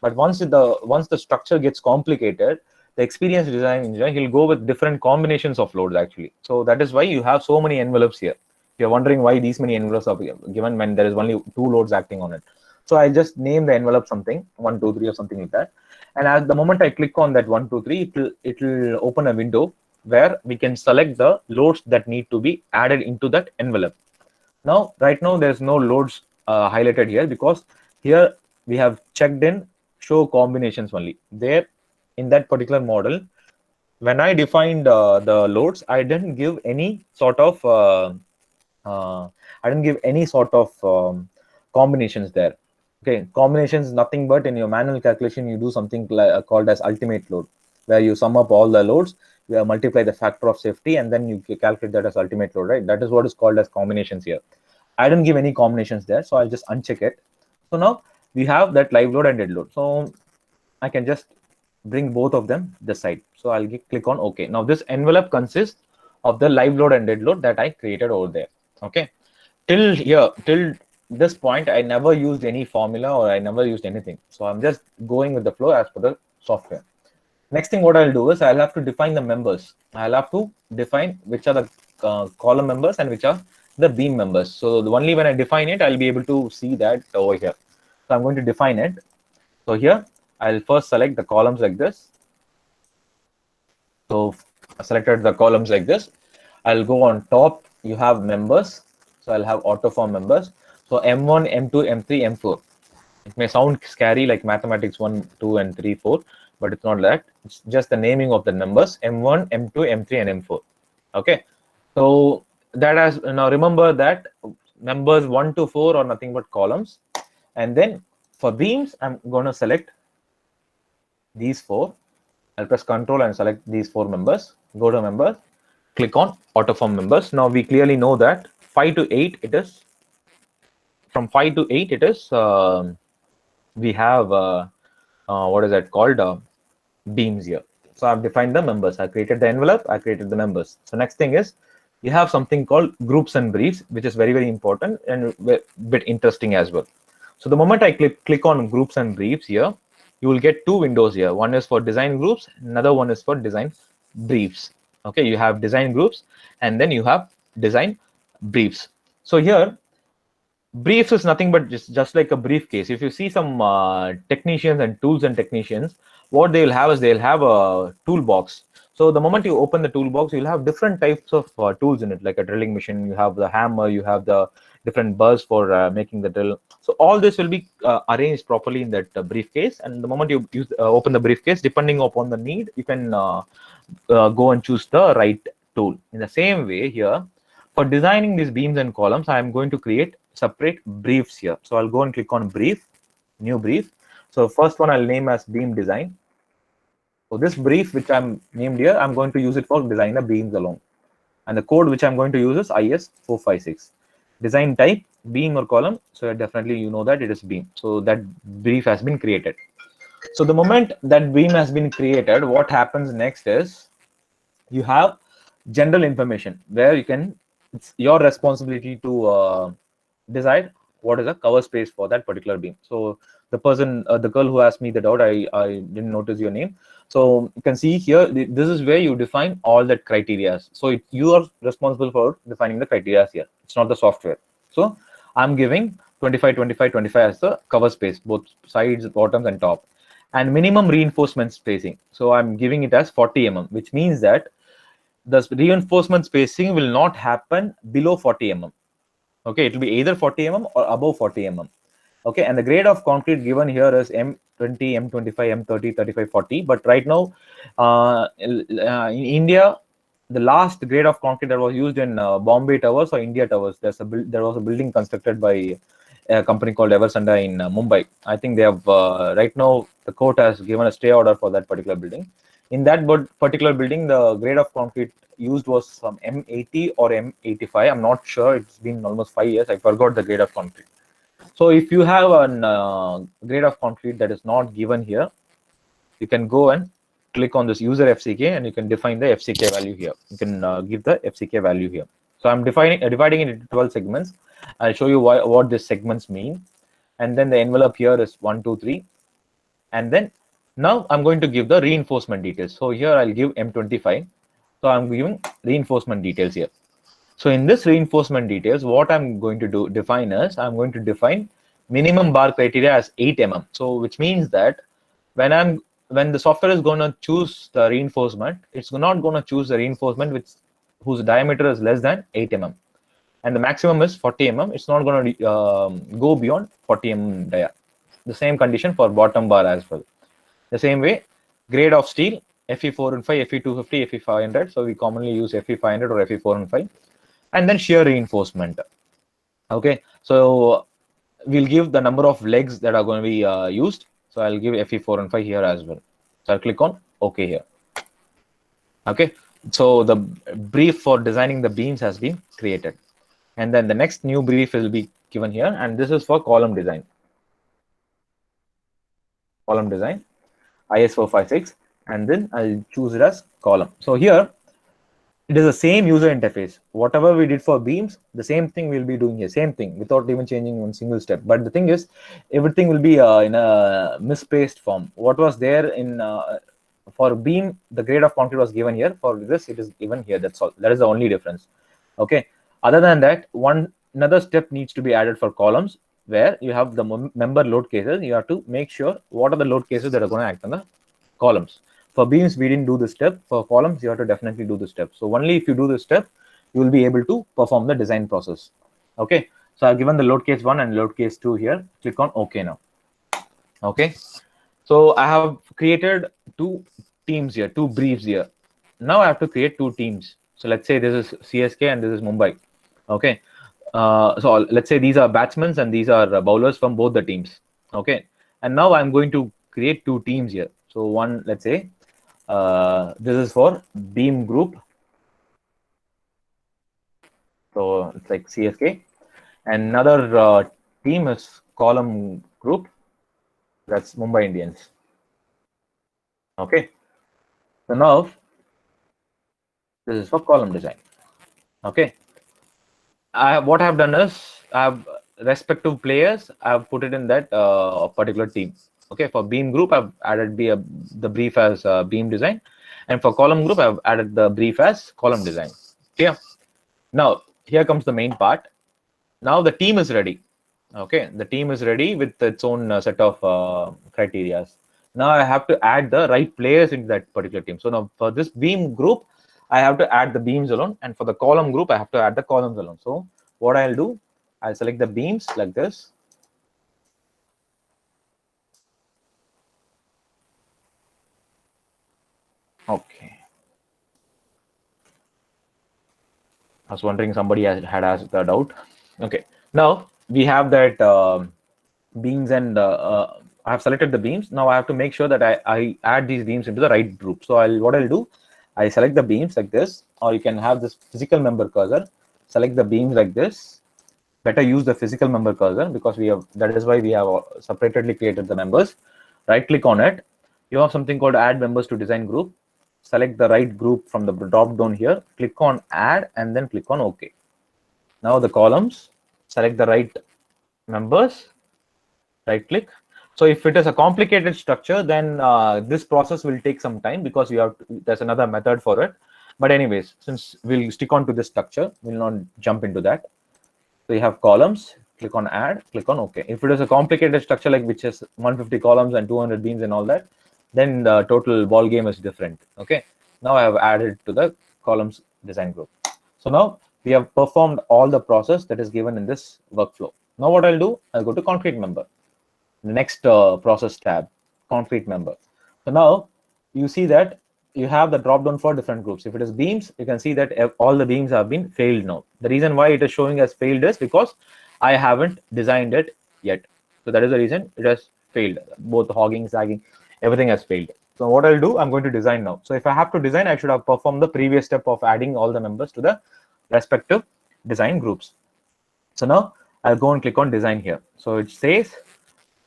But once the structure gets complicated, the experienced design engineer, he'll go with different combinations of loads actually. So that is why you have so many envelopes here. You're wondering why these many envelopes are given when there is only 2 loads acting on it. So I just name the envelope something, 1, 2, 3 or something like that. And at the moment I click on that 1, 2, 3, it will open a window where we can select the loads that need to be added into that envelope. Now, right now, there's no loads highlighted here because here we have checked in show combinations only. There, in that particular model, when I defined the loads, I didn't give any sort of combinations there. Okay, combinations is nothing but in your manual calculation you do something called as ultimate load, where you sum up all the loads, you multiply the factor of safety, and then you calculate that as ultimate load, right? That is what is called as combinations here. I didn't give any combinations there, so I'll just uncheck it. So now we have that live load and dead load. So I can just bring both of them this side. So I'll click on OK. Now this envelope consists of the live load and dead load that I created over there. Okay. Till here, till this point, I never used any formula or I never used anything. So I'm just going with the flow as per the software. Next thing what I'll do is I'll have to define the members. I'll have to define which are the column members and which are the beam members. So only when I define it, I'll be able to see that over here. So I'm going to define it. So here, I'll first select the columns like this. So I selected the columns like this. I'll go on top. You have members. So I'll have autoform members. So M1, M2, M3, M4. It may sound scary like mathematics 1, 2, and 3, 4, but it's not that. It's just the naming of the numbers M1, M2, M3, and M4. Okay. So that has, now remember that numbers 1 to 4 are nothing but columns. And then for beams, I'm going to select these 4. I'll press Control and select these 4 members. Go to members, click on autoform members. Now we clearly know that 5 to 8 it is. From 5 to 8 it is. We have what is that called? Beams here. So I've defined the members. I created the envelope. I created the members. So next thing is you have something called groups and briefs, which is very, very important and a bit interesting as well. So the moment I click on groups and briefs here, you will get 2 windows here. One is for design groups, another one is for design briefs. Okay, you have design groups and then you have design briefs. So here, briefs is nothing but just like a briefcase. If you see some technicians and tools and technicians, what they'll have is they'll have a toolbox. So the moment you open the toolbox, you'll have different types of tools in it, like a drilling machine. You have the hammer, you have the different burrs for making the drill. So all this will be arranged properly in that briefcase. And the moment you open the briefcase, depending upon the need, you can go and choose the right tool. In the same way here, for designing these beams and columns, I am going to create separate briefs here. So I'll go and click on brief, new brief. So first one I'll name as beam design. So this brief which I'm named here, I'm going to use it for design the beams alone. And the code which I'm going to use is IS456. Design type, beam or column. So definitely you know that it is beam. So that brief has been created. So the moment that beam has been created, what happens next is you have general information where you can, it's your responsibility to decide what is the cover space for that particular beam. So the person, the girl who asked me the doubt, I didn't notice your name. So you can see here, this is where you define all that criteria. So you are responsible for defining the criteria here. It's not the software. So I'm giving 25, 25, 25 as the cover space, both sides, bottoms, and top. And minimum reinforcement spacing. So I'm giving it as 40 mm, which means that the reinforcement spacing will not happen below 40 mm. Okay, it will be either 40 mm or above 40 mm. Okay, and the grade of concrete given here is M20, M25, M30, 35, 40. But right now, in India, the last grade of concrete that was used in Bombay Towers or India Towers, there was a building constructed by a company called Eversanda in Mumbai. I think they have, right now, the court has given a stay order for that particular building. In that particular building, the grade of concrete used was some M80 or M85. I'm not sure. It's been almost 5 years. I forgot the grade of concrete. So if you have a grade of concrete that is not given here, you can go and click on this user FCK and you can define the FCK value here. You can give the FCK value here. So I'm dividing it into 12 segments. I'll show you what these segments mean. And then the envelope here is 1, 2, 3. And then now I'm going to give the reinforcement details. So here I'll give M25. So I'm giving reinforcement details here. So in this reinforcement details, what I'm going to define is I'm going to define minimum bar criteria as 8 mm. So which means that when I'm when the software is going to choose the reinforcement, it's not going to choose the reinforcement whose diameter is less than 8 mm, and the maximum is 40 mm. It's not going to go beyond 40 mm dia. The same condition for bottom bar as well. The same way, grade of steel, Fe415, Fe250, Fe500. So we commonly use Fe500 or Fe415, and then shear reinforcement. Okay, so we'll give the number of legs that are going to be used. So I'll give Fe415 here as well. So I'll click on OK here. Okay, so the brief for designing the beams has been created. And then the next new brief will be given here. And this is for column design. Column design, IS456. And then I'll choose it as column. So here, it is the same user interface. Whatever we did for beams, the same thing we'll be doing here. Same thing without even changing one single step. But the thing is, everything will be in a misspaced form. What was there in for beam, the grade of concrete was given here. For this, it is given here. That's all. That is the only difference. Okay. Other than that, another step needs to be added for columns, where you have the member load cases. You have to make sure what are the load cases that are going to act on the columns. For beams, we didn't do this step. For columns, you have to definitely do this step. So only if you do this step, you will be able to perform the design process. Okay. So I've given the load case 1 and load case 2 here. Click on OK now. Okay. So I have created 2 teams here, 2 briefs here. Now I have to create 2 teams. So let's say this is CSK and this is Mumbai. Okay. So let's say these are batsmen and these are bowlers from both the teams. Okay. And now I'm going to create 2 teams here. So one, let's say, this is for beam group. So it's like CSK. And another team is column group. That's Mumbai Indians. Okay. So now this is for column design. Okay. What I have done is I have respective players. I have put it in that particular team. Okay, for beam group, I've added the brief as beam design, and for column group, I've added the brief as column design. Yeah. Now here comes the main part. Now the team is ready. Okay, the team is ready with its own set of criteria. Now I have to add the right players into that particular team. So now for this beam group, I have to add the beams alone, and for the column group, I have to add the columns alone. So what I'll do, I'll select the beams like this. Okay. I was wondering, somebody had asked the doubt. Okay. Now we have that beams, and I have selected the beams. Now I have to make sure that I add these beams into the right group. So what I'll do, I select the beams like this, or you can have this physical member cursor. Select the beams like this. Better use the physical member cursor, because that is why we have separately created the members. Right click on it. You have something called add members to design group. Select the right group from the drop down here. Click on add and then click on OK. Now the columns, select the right members, right click. So if it is a complicated structure, then this process will take some time, because there's another method for it. But anyways, since we'll stick on to this structure, we'll not jump into that. So you have columns, click on add, click on OK. If it is a complicated structure, like which is 150 columns and 200 beams and all that, then the total ball game is different. Okay. Now I have added to the columns design group. So now we have performed all the process that is given in this workflow. Now what I'll do, I'll go to concrete member. The next process tab, concrete member. So now you see that you have the drop down for different groups. If it is beams, you can see that all the beams have been failed now. The reason why it is showing as failed is because I haven't designed it yet. So that is the reason it has failed. Both hogging, sagging, everything has failed. So what I'll do, I'm going to design now. So if I have to design, I should have performed the previous step of adding all the members to the respective design groups. So now I'll go and click on design here. So it says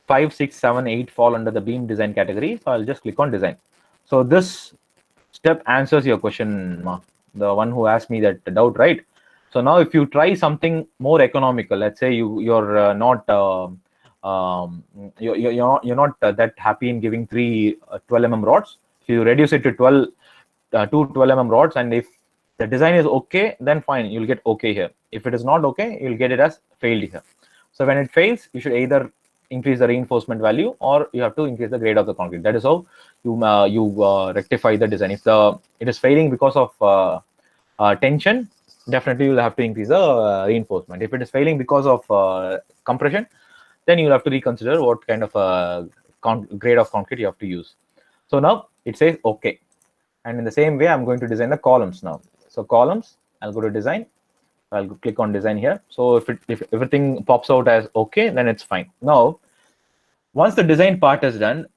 5, 6, 7, 8 fall under the beam design category. So I'll just click on design. So this step answers your question, the one who asked me that doubt, right? So now if you try something more economical, let's say you're not that happy in giving 3 12 mm rods. If you reduce it to 2 12 mm rods, and if the design is okay, then fine, you'll get okay here. If it is not okay, you'll get it as failed here. So when it fails, you should either increase the reinforcement value, or you have to increase the grade of the concrete. That is how you rectify the design. If it is failing because of tension, definitely you'll have to increase the reinforcement. If it is failing because of compression, then you'll have to reconsider what kind of grade of concrete you have to use. So now it says okay, and in the same way I'm going to design the columns now. So columns, I'll go to design, I'll click on design here. So if everything pops out as okay, then it's fine. Now once the design part is done,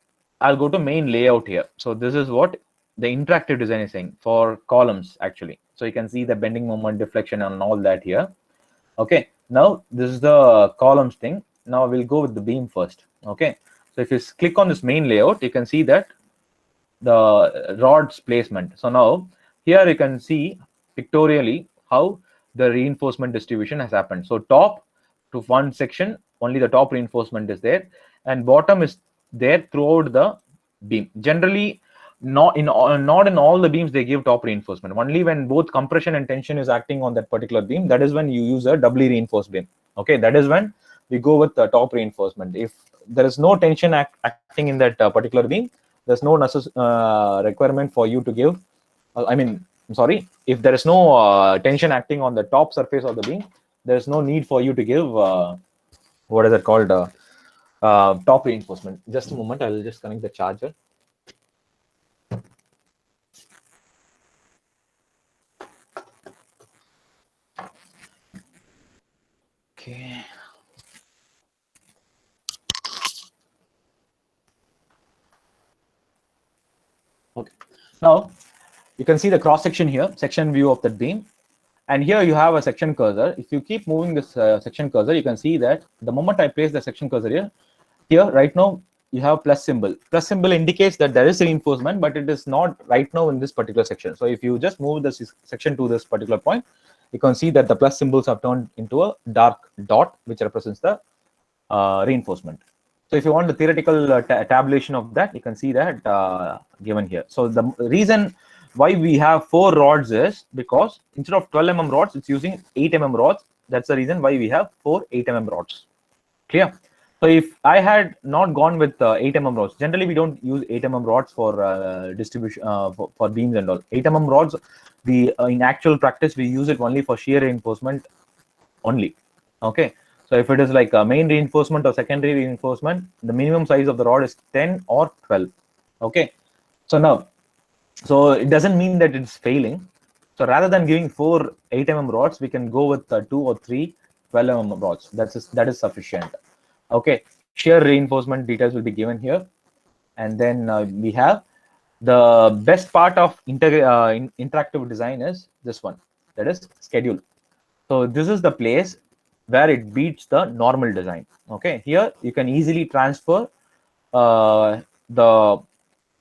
I'll go to main layout here. So this is what the interactive design is saying for columns actually. So you can see the bending moment, deflection, and all that here. Okay, now this is the columns thing. Now we'll go with the beam first. Okay, so if you click on this main layout, you can see that the rods placement. So now here you can see pictorially how the reinforcement distribution has happened. So top to one section, only the top reinforcement is there, and bottom is there throughout the beam. Generally, not in all the beams they give top reinforcement. Only when both compression and tension is acting on that particular beam, that is when you use a doubly reinforced beam. Okay, that is when we go with the top reinforcement. If there is no tension acting in that particular beam, there's no requirement for you to give. If there is no tension acting on the top surface of the beam, there is no need for you to give what is it called, top reinforcement. Just a moment, I'll just connect the charger. Okay. Okay. Now you can see the cross section here, section view of that beam, and here you have a section cursor. If you keep moving this section cursor, you can see that the moment I place the section cursor here right now you have plus symbol. Plus symbol indicates that there is reinforcement, but it is not right now in this particular section. So if you just move this section to this particular point, you can see that the plus symbols have turned into a dark dot, which represents the reinforcement. So if you want the theoretical tabulation of that, you can see that given here. So the reason why we have 4 rods is because instead of 12 mm rods, it's using 8 mm rods. That's the reason why we have 4 8 mm rods. Clear? So if I had not gone with 8 mm rods, generally we don't use 8 mm rods for distribution for beams and all. 8 mm rods, in actual practice we use it only for shear reinforcement only. Okay. So if it is like a main reinforcement or secondary reinforcement, the minimum size of the rod is 10 or 12. Okay. So it doesn't mean that it's failing. So rather than giving 4 8 mm rods, we can go with 2 or 3 12 mm rods. That is sufficient. Okay. Shear reinforcement details will be given here. And then we have the best part of interactive design is this one, that is schedule. So this is the place where it beats the normal design. Okay, here you can easily transfer the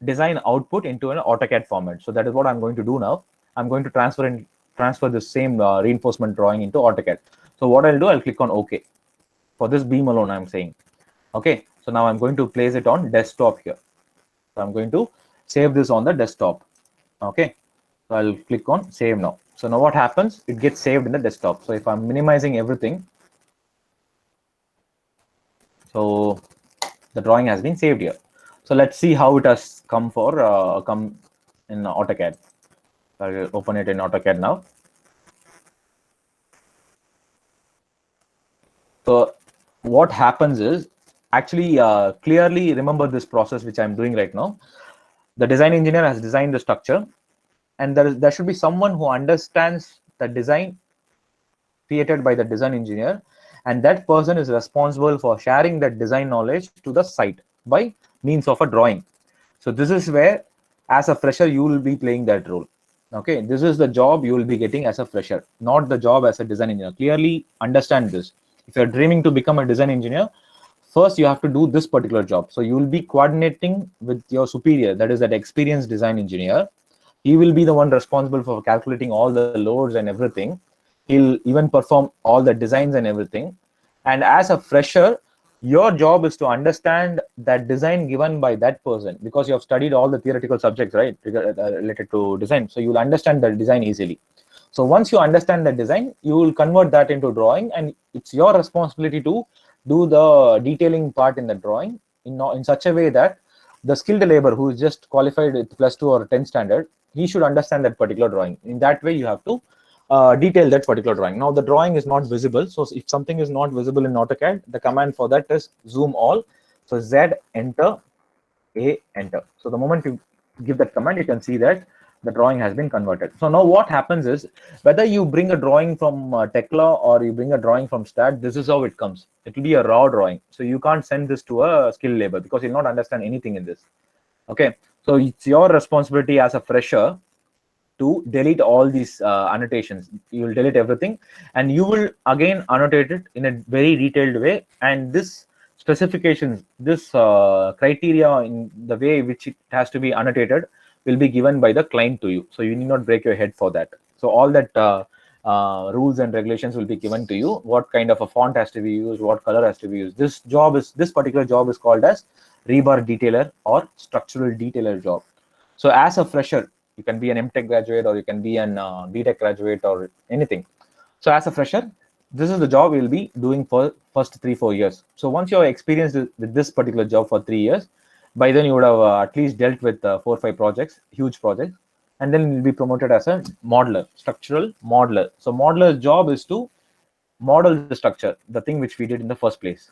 design output into an AutoCAD format. So that is what I'm going to do now. I'm going to transfer the same reinforcement drawing into AutoCAD. So what I'll do, I'll click on OK. For this beam alone, I'm saying. Okay, so now I'm going to place it on desktop here. So I'm going to save this on the desktop. Okay, so I'll click on save now. So now what happens? It gets saved in the desktop. So if I'm minimizing everything, so the drawing has been saved here. So let's see how it has come in AutoCAD. So I'll open it in AutoCAD now. So what happens is, actually clearly remember this process which I'm doing right now. The design engineer has designed the structure, and there should be someone who understands the design created by the design engineer, and that person is responsible for sharing that design knowledge to the site by means of a drawing. So this is where, as a fresher, you will be playing that role. Okay, this is the job you will be getting as a fresher, not the job as a design engineer. Clearly understand this. If you're dreaming to become a design engineer, first you have to do this particular job. So you will be coordinating with your superior, that is that experienced design engineer. He will be the one responsible for calculating all the loads and everything. He'll even perform all the designs and everything. And as a fresher, your job is to understand that design given by that person, because you have studied all the theoretical subjects, right, related to design. So you'll understand the design easily. So once you understand the design, you will convert that into drawing, and it's your responsibility to do the detailing part in the drawing in such a way that the skilled labor who is just qualified with +2 or 10 standard, he should understand that particular drawing. In that way, you have to detail that particular drawing. Now, the drawing is not visible. So if something is not visible in AutoCAD, the command for that is zoom all. So Z, enter, A, enter. So the moment you give that command, you can see that the drawing has been converted. So now what happens is, whether you bring a drawing from Tekla or you bring a drawing from STAT, this is how it comes. It will be a raw drawing. So you can't send this to a skilled labor because you'll not understand anything in this. Okay. So it's your responsibility as a fresher to delete all these annotations. You will delete everything and you will again annotate it in a very detailed way. And this specifications, this criteria in the way which it has to be annotated will be given by the client to you. So you need not break your head for that. So all that rules and regulations will be given to you. What kind of a font has to be used, what color has to be used. This particular job is called as rebar detailer or structural detailer job. So as a fresher, you can be an MTech graduate or you can be an BTech graduate or anything. So as a fresher, this is the job you'll be doing for first 3-4 years. So once you're experienced with this particular job for 3 years, by then you would have at least dealt with 4 or 5 projects, huge projects, and then you'll be promoted as a modeler, structural modeler. So modeler's job is to model the structure, the thing which we did in the first place.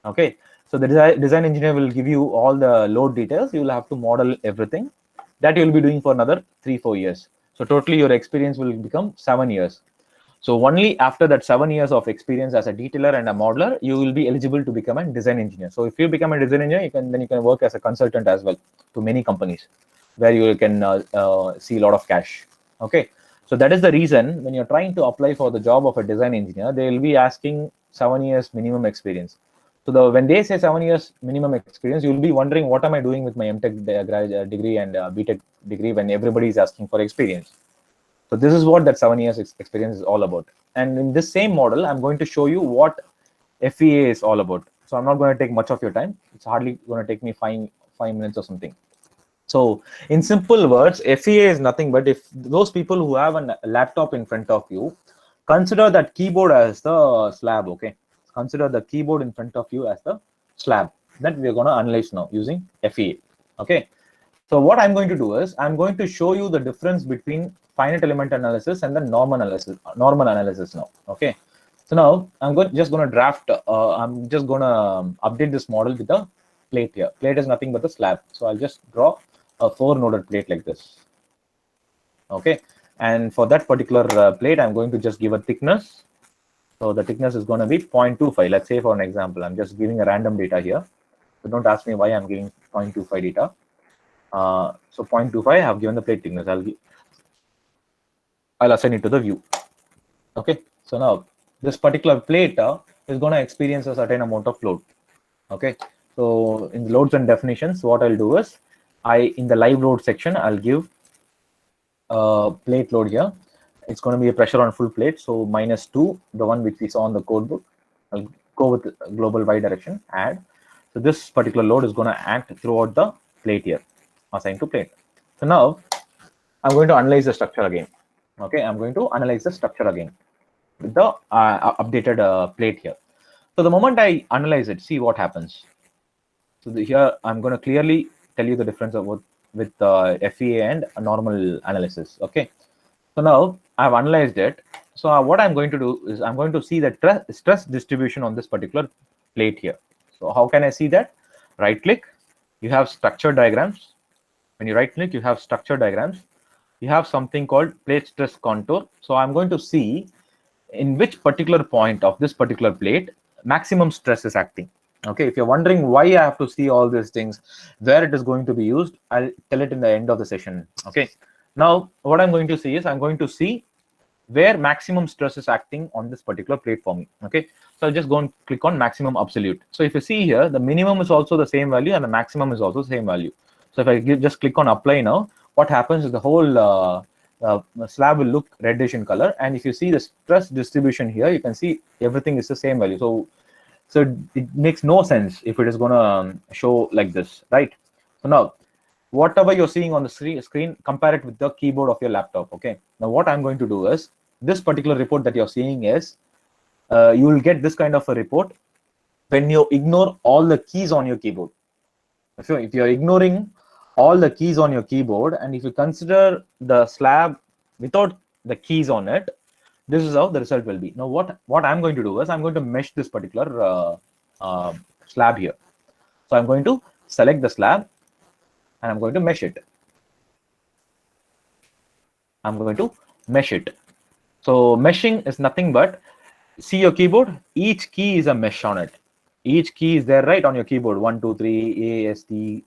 Okay, so the design engineer will give you all the load details. You will have to model everything. That you will be doing for another 3-4 years. So totally your experience will become 7 years. So only after that 7 years of experience as a detailer and a modeler, you will be eligible to become a design engineer. So if you become a design engineer, you can work as a consultant as well to many companies where you can see a lot of cash. Okay, so that is the reason when you're trying to apply for the job of a design engineer, they will be asking 7 years minimum experience. So when they say 7 years minimum experience, you'll be wondering, what am I doing with my MTech degree and BTech degree when everybody is asking for experience? So this is what that 7 years experience is all about. And in this same model, I'm going to show you what FEA is all about. So I'm not going to take much of your time. It's hardly going to take me five minutes or something. So in simple words, FEA is nothing but, if those people who have a laptop in front of you, consider that keyboard as the slab. Okay, consider the keyboard in front of you as the slab that we're going to analyze now using FEA. Okay, so what I'm going to do is I'm going to show you the difference between finite element analysis and the normal analysis now. Okay, so now I'm just going to draft, I'm just going to update this model with the plate here. Plate is nothing but the slab. So I'll just draw a 4-noded plate like this. Okay, and for that particular plate, I'm going to just give a thickness. So the thickness is going to be 0.25. Let's say for an example, I'm just giving a random data here. So don't ask me why I'm giving 0.25 data. So 0.25, I have given the plate thickness. I'll assign it to the view. Okay, so now this particular plate is going to experience a certain amount of load. Okay, so in the loads and definitions, what I'll do is, in the live load section, I'll give plate load here. It's going to be a pressure on full plate, so -2, the one which we saw on the code book. I'll go with global y direction, add. So this particular load is going to act throughout the plate here, assigned to plate. So now I'm going to analyze the structure again. Okay, I'm going to analyze the structure again with the updated plate here. So the moment I analyze it, see what happens. So here I'm going to clearly tell you the difference of with FEA and a normal analysis. Okay, so now I've analyzed it. So what I'm going to do is I'm going to see the stress distribution on this particular plate here. So how can I see that? Right click, you have structure diagrams. When you right click, you have structure diagrams. You have something called plate stress contour. So I'm going to see in which particular point of this particular plate maximum stress is acting. Okay, if you're wondering why I have to see all these things, where it is going to be used, I'll tell it in the end of the session. Okay, now what I'm going to see is I'm going to see where maximum stress is acting on this particular plate for me. Okay, so I'll just go and click on maximum absolute. So if you see here, the minimum is also the same value and the maximum is also the same value. So if I just click on apply now, what happens is the whole slab will look reddish in color. And if you see the stress distribution here, you can see everything is the same value. So it makes no sense if it is going to show like this, right? So now, whatever you're seeing on the screen, compare it with the keyboard of your laptop. Okay, now what I'm going to do is, this particular report that you're seeing is, you will get this kind of a report when you ignore all the keys on your keyboard. So if you're ignoring all the keys on your keyboard, and if you consider the slab without the keys on it, this is how the result will be. Now, what I'm going to do is I'm going to mesh this particular slab here. So I'm going to select the slab and I'm going to mesh it. I'm going to mesh it. So meshing is nothing but, see your keyboard, each key is a mesh on it. Each key is there right on your keyboard. 1, 2, 3, A, S, T,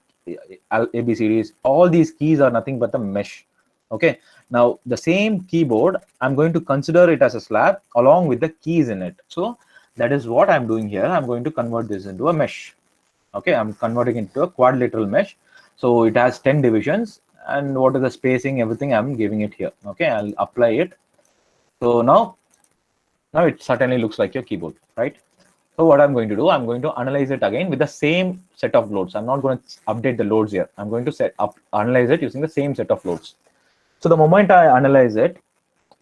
A, B, C, Ds. All these keys are nothing but the mesh. Okay. Now the same keyboard, I'm going to consider it as a slab along with the keys in it. So that is what I'm doing here. I'm going to convert this into a mesh. Okay. I'm converting it into a quadrilateral mesh. So it has 10 divisions, and what is the spacing, everything I'm giving it here. Okay. I'll apply it. So now it certainly looks like your keyboard, right? So what I'm going to do, I'm going to analyze it again with the same set of loads. I'm not going to update the loads here. I'm going to analyze it using the same set of loads. So the moment I analyze it,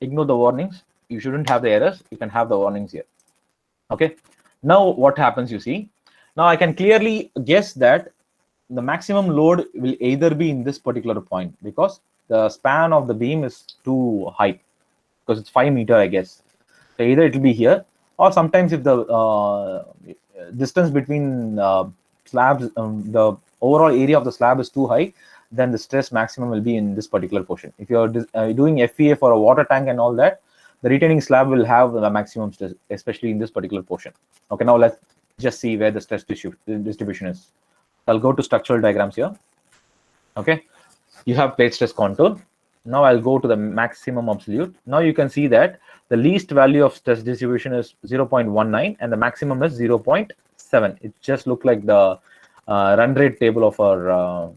ignore the warnings. You shouldn't have the errors. You can have the warnings here. Okay. Now what happens, you see, now I can clearly guess that the maximum load will either be in this particular point, because the span of the beam is too high, because it's 5 meters, I guess. So either it will be here, or sometimes if the distance between slabs, the overall area of the slab is too high, then the stress maximum will be in this particular portion. If you're doing FEA for a water tank and all that, the retaining slab will have the maximum stress, especially in this particular portion. Okay, now let's just see where the stress distribution is. I'll go to structural diagrams here. Okay, you have plate stress contour. Now I'll go to the maximum absolute. Now you can see that the least value of stress distribution is 0.19 and the maximum is 0.7. It just looks like the run rate table of our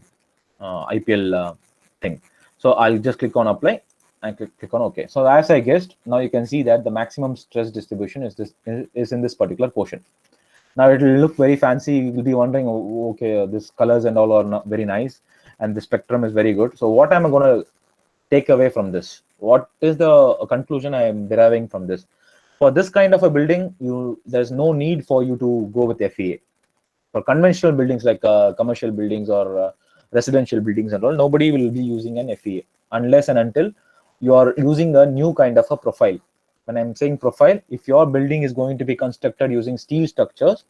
IPL thing. So I'll just click on apply and click on OK. So as I guessed, now you can see that the maximum stress distribution is in this particular portion. Now it will look very fancy. You'll be wondering, oh, okay, this colors and all are not very nice, and the spectrum is very good. So what am I going to take away from this? What is the conclusion I am deriving from this? For this kind of a building, there's no need for you to go with FEA. For conventional buildings like commercial buildings or residential buildings and all, nobody will be using an FEA unless and until you are using a new kind of a profile. When I'm saying profile, if your building is going to be constructed using steel structures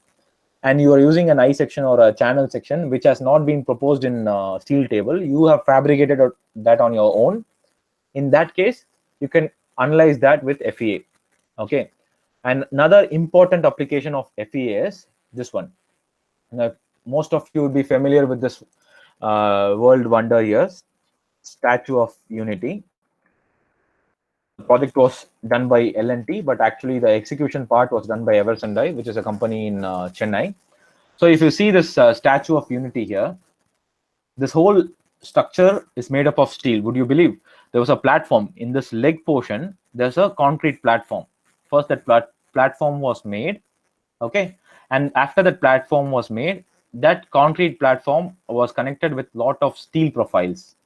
and you are using an I section or a channel section which has not been proposed in steel table, you have fabricated that on your own. In that case, you can analyze that with FEA. Okay. And another important application of FEA is this one. Now, most of you will be familiar with this world wonder here, Statue of Unity. The project was done by L&T, but actually the execution part was done by Eversendai, which is a company in Chennai. So if you see this Statue of Unity here, this whole structure is made up of steel. Would you believe? There was a platform in this leg portion. There's a concrete platform. First, that platform was made. Okay. And after that platform was made, that concrete platform was connected with lot of steel profiles.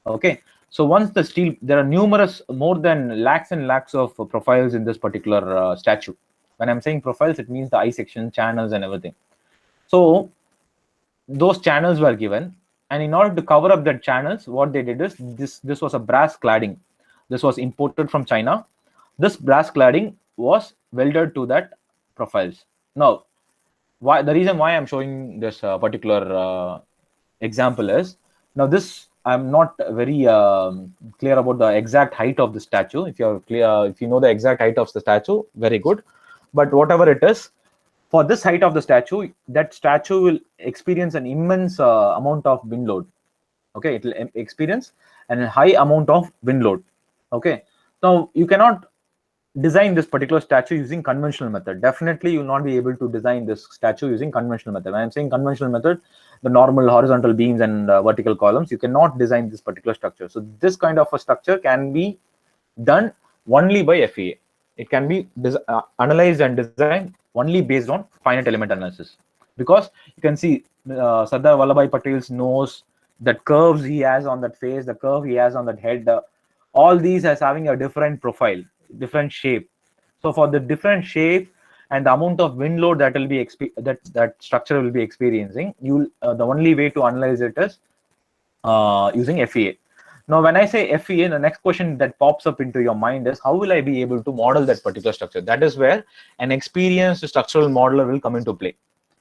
Okay. So once the steel, there are numerous, more than lakhs and lakhs of profiles in this particular statue. When I'm saying profiles, it means the I section, channels and everything. So those channels were given. And in order to cover up the channels, what they did is this was a brass cladding. This was imported from China. This brass cladding was welded to that profiles. Now, the reason why I'm showing this particular example is, now this I'm not very clear about the exact height of the statue. If you're clear, if you know the exact height of the statue, very good. But whatever it is, for this height of the statue, that statue will experience an immense amount of wind load. Okay, it will experience a high amount of wind load. Okay, now you cannot design this particular statue using conventional method. Definitely, you will not be able to design this statue using conventional method. When I'm saying conventional method, the normal horizontal beams and vertical columns, you cannot design this particular structure. So this kind of a structure can be done only by FEA. It can be analyzed and designed only based on finite element analysis, because you can see Sardar Vallabhbhai Patel's nose, that curves he has on that face, the curve he has on that head, all these as having a different profile, different shape. So for the different shape and the amount of wind load that will be that structure will be experiencing, you the only way to analyze it is using FEA. Now, when I say FEA, the next question that pops up into your mind is, how will I be able to model that particular structure? That is where an experienced structural modeler will come into play,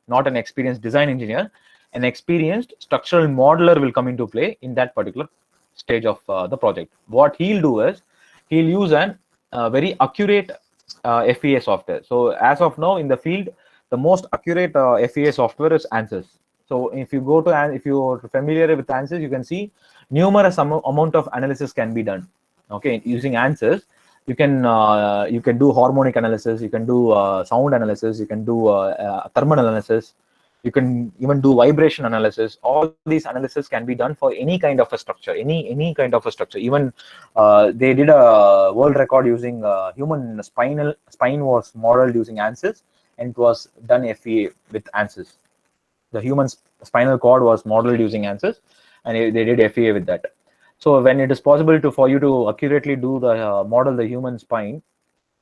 not an experienced design engineer. An experienced structural modeler will come into play in that particular stage of the project. What he'll do is he'll use an very accurate FEA software. So as of now in the field, the most accurate FEA software is ANSYS. So if you go to, and if you're familiar with ANSYS, you can see numerous amount of analysis can be done. Okay, using ANSYS, you can do harmonic analysis, you can do sound analysis, you can do thermal analysis, you can even do vibration analysis. All these analysis can be done for any kind of a structure, any kind of a structure. Even they did a world record using human spine was modeled using ANSYS, and it was done FEA with ANSYS. The human spinal cord was modeled using ANSYS, and they did FEA with that. So when it is possible for you to accurately do the model the human spine,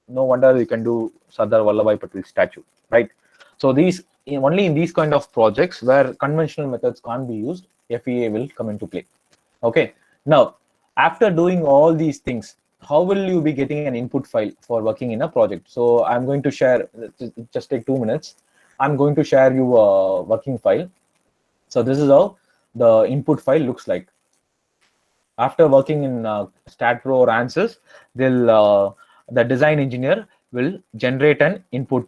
no wonder you can do Sardar Vallabhbhai Patel statue, right? So these only in these kind of projects where conventional methods can't be used, FEA will come into play. Okay. Now, after doing all these things, how will you be getting an input file for working in a project? So I'm going to share, just take 2 minutes. I'm going to share you a working file. So this is how the input file looks like. After working in StatPro or ANSYS, the design engineer will generate an input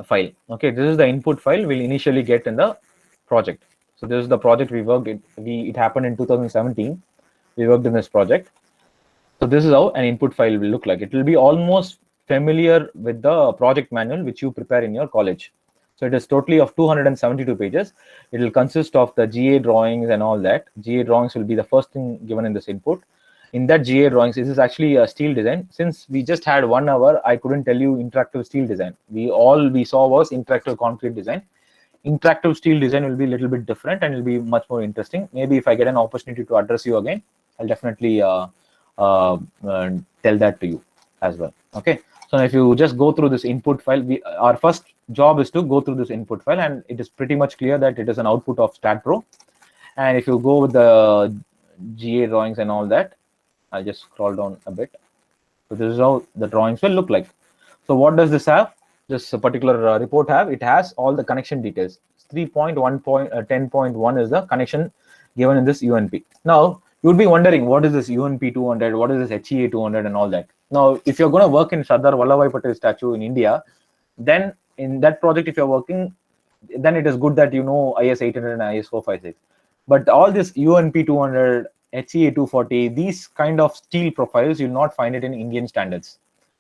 file. Okay, this is the input file we'll initially get in the project. So this is the project we worked in. It happened in 2017. We worked in this project. So this is how an input file will look like. It will be almost familiar with the project manual which you prepare in your college. So it is totally of 272 pages. It will consist of the GA drawings and all that. GA drawings will be the first thing given in this input. In that GA drawings, this is actually a steel design. Since we just had 1 hour, I couldn't tell you interactive steel design. All we saw was interactive concrete design. Interactive steel design will be a little bit different and will be much more interesting. Maybe if I get an opportunity to address you again, I'll definitely tell that to you as well. Okay. So if you just go through this input file, our first job is to go through this input file, and it is pretty much clear that it is an output of StatPro. And if you go with the GA drawings and all that, I'll just scroll down a bit. So this is how the drawings will look like. So what does this have? This particular report have? It has all the connection details. 3.1.10.1 is the connection given in this UNP. Now, you would be wondering, what is this UNP 200? What is this HEA 200 and all that? Now, if you're going to work in Sardar Vallabhbhai Patel statue in India, then in that project, if you're working, then it is good that you know IS 800 and IS 456. But all this UNP 200, HEA 240, these kind of steel profiles, you'll not find it in Indian standards.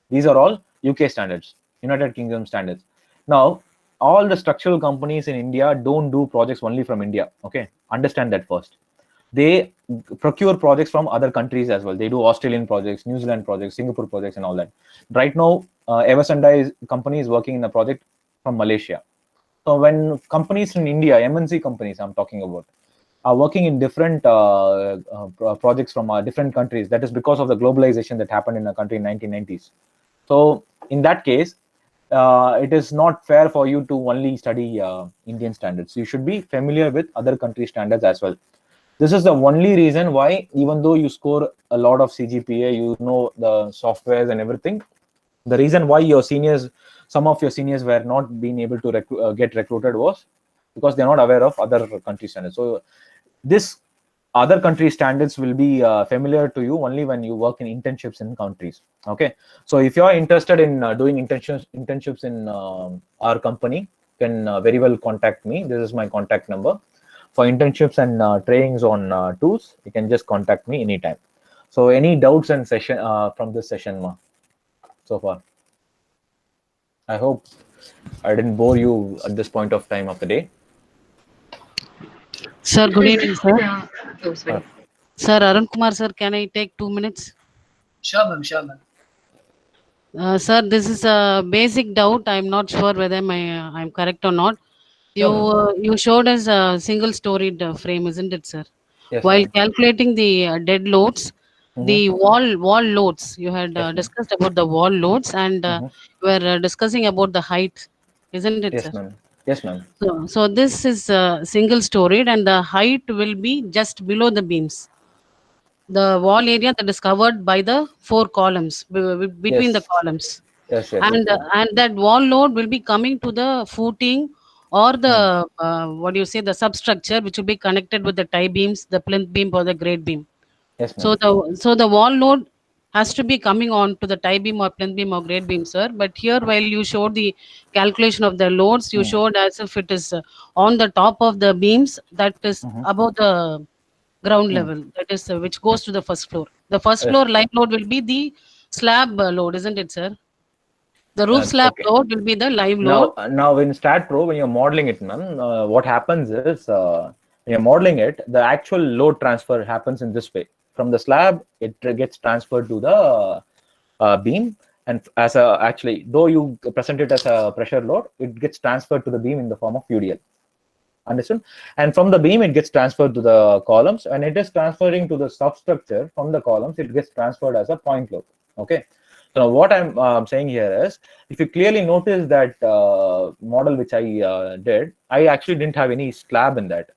These are all UK standards, United Kingdom standards. Now, all the structural companies in India don't do projects only from India. Okay, understand that first. They procure projects from other countries as well. They do Australian projects, New Zealand projects, Singapore projects, and all that. Right now, Eversandai company is working in a project from Malaysia. So when companies in India, MNC companies I'm talking about, are working in different projects from different countries, that is because of the globalization that happened in the country in 1990s. So in that case, it is not fair for you to only study Indian standards. You should be familiar with other country standards as well. This is the only reason why, even though you score a lot of CGPA, you know the softwares and everything, the reason why your seniors, some of your seniors were not being able to get recruited was because they're not aware of other country standards. So this other country standards will be familiar to you only when you work in internships in countries. Okay. So if you're interested in doing internships in our company, you can very well contact me. This is my contact number. For internships and trainings on tools, you can just contact me anytime. So any doubts and session from this session so far? I hope I didn't bore you at this point of time of the day. Sir, good evening, sir. Oh, sorry. Sir, Arun Kumar, sir, can I take 2 minutes? Sure, ma'am. Sure, ma'am. Sir, this is a basic doubt. I'm not sure whether I'm correct or not. You showed us a single storied frame, isn't it, sir? Yes, While ma'am. calculating the dead loads, the wall loads. You had Yes, ma'am. discussed about the wall loads, and Mhm. we were discussing about the height, isn't it, Yes, sir? ma'am. Yes, ma'am. So this is single storied, and the height will be just below the beams. The wall area that is covered by the four columns, between the Yes. columns, Yes, yes, yes, ma'am. and that wall load will be coming to the footing, or Hmm. the what do you say, the substructure, which will be connected with the tie beams, the plinth beam or the grade beam. Yes, So ma'am. the wall load has to be coming on to the tie beam or plinth beam or grade beam, sir. But here, while you showed the calculation of the loads, you Hmm. showed as if it is on the top of the beams, that is Hmm. above the ground Hmm. level, that is which goes to the first floor. The first Yes. floor live load will be the slab load, isn't it, sir? The roof slab Okay. load will be the live load. Now in StatPro, when you're modeling it, ma'am, what happens is when you're modeling it, the actual load transfer happens in this way. From the slab, it gets transferred to the beam, and as a actually, though you present it as a pressure load, it gets transferred to the beam in the form of UDL. Understood? And from the beam, it gets transferred to the columns, and it is transferring to the substructure from the columns. It gets transferred as a point load. Okay. So what I'm saying here is, if you clearly notice that model which I did, I actually didn't have any slab in that,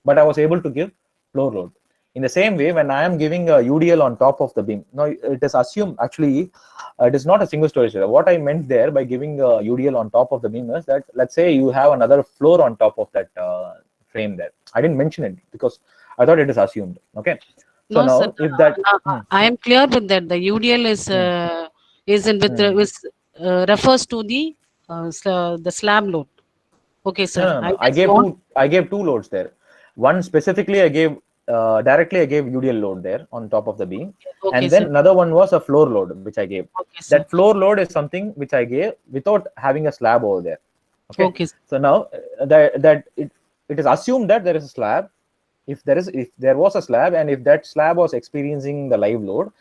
but I was able to give floor load. In the same way, when I am giving a UDL on top of the beam, now it is assumed actually it is not a single story structure. What I meant there by giving a UDL on top of the beam is that, let's say you have another floor on top of that frame there. I didn't mention it because I thought it is assumed. Okay. So No, sir. now if that, I am clear with that. The UDL hmm, is in with hmm. refers to the the slab load. Okay, No, sir. no, no, I no. just want. I gave two loads there. One specifically I gave directly I gave UDL load there on top of the beam, Okay, and then sir. another one was a floor load which I gave. Okay, sir. That floor load is something which I gave without having a slab over there. Okay. Okay, sir. So now it is assumed that there is a slab. If there was a slab, and if that slab was experiencing the live load,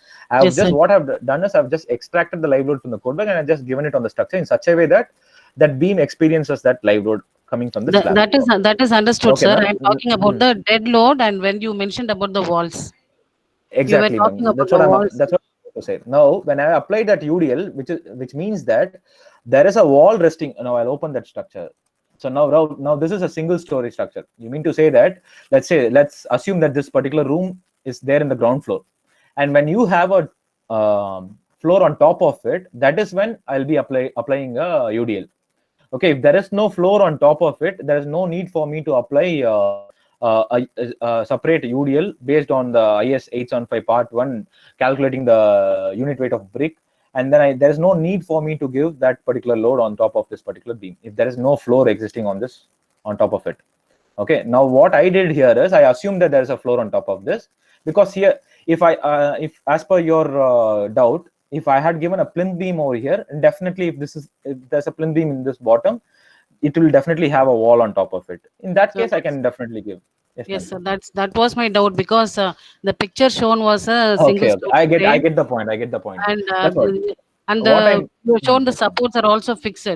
Yes, sir. what I've done is I've just extracted the live load from the codebug, and I've just given it on the structure in such a way that that beam experiences that live load coming from the slab. That is understood, Okay, sir. I ma'am. am talking about the dead load, and when you mentioned about the walls, you were Exactly, talking ma'am. about the walls. That's what I'm about to say. Now, when I apply that UDL, which means that there is a wall resting. Now I'll open that structure. So now this is a single story structure. You mean to say that, let's assume that this particular room is there in the ground floor, and when you have a floor on top of it, that is when I'll be applying a UDL. Okay, if there is no floor on top of it, there is no need for me to apply a separate UDL based on the IS 875 part 1 calculating the unit weight of brick, and then there is no need for me to give that particular load on top of this particular beam if there is no floor existing on top of it. Okay, now what I did here is I assumed that there is a floor on top of this, because here, if as per your doubt, if I had given a plinth beam over here, definitely if there's a plinth beam in this bottom, it will definitely have a wall on top of it. In that So case, I can definitely give. Yes, yes, ma'am. sir. That was my doubt, because the picture shown was a single Okay, okay. story I frame, get the point. I get the point. and That's what. What the I'm. you have shown the Yes, ma'am. supports are also fixed.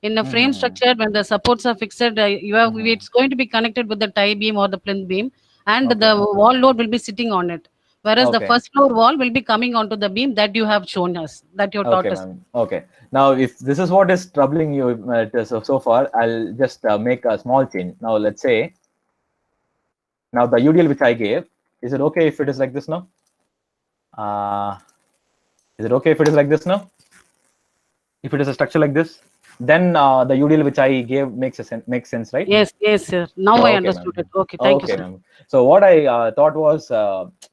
In a frame Mm-hmm. structure, when the supports are fixed, Mm-hmm. it's going to be connected with the tie beam or the plinth beam, and the Okay. wall load will be sitting on it. Whereas the Okay. first floor wall will be coming onto the beam that you have shown us, that you taught Okay, us. ma'am. Okay. Now, if this is what is troubling you so far, I'll just make a small change. Now, let's say now the UDL which I gave, is it okay if it is like this now? Uh, is it okay if it is like this now? If it is a structure like this, then the UDL which I gave makes sense, right? Yes, yes, sir. Now I Okay, understood ma'am. it. Okay, thank you, Okay, sir. ma'am. So what I thought was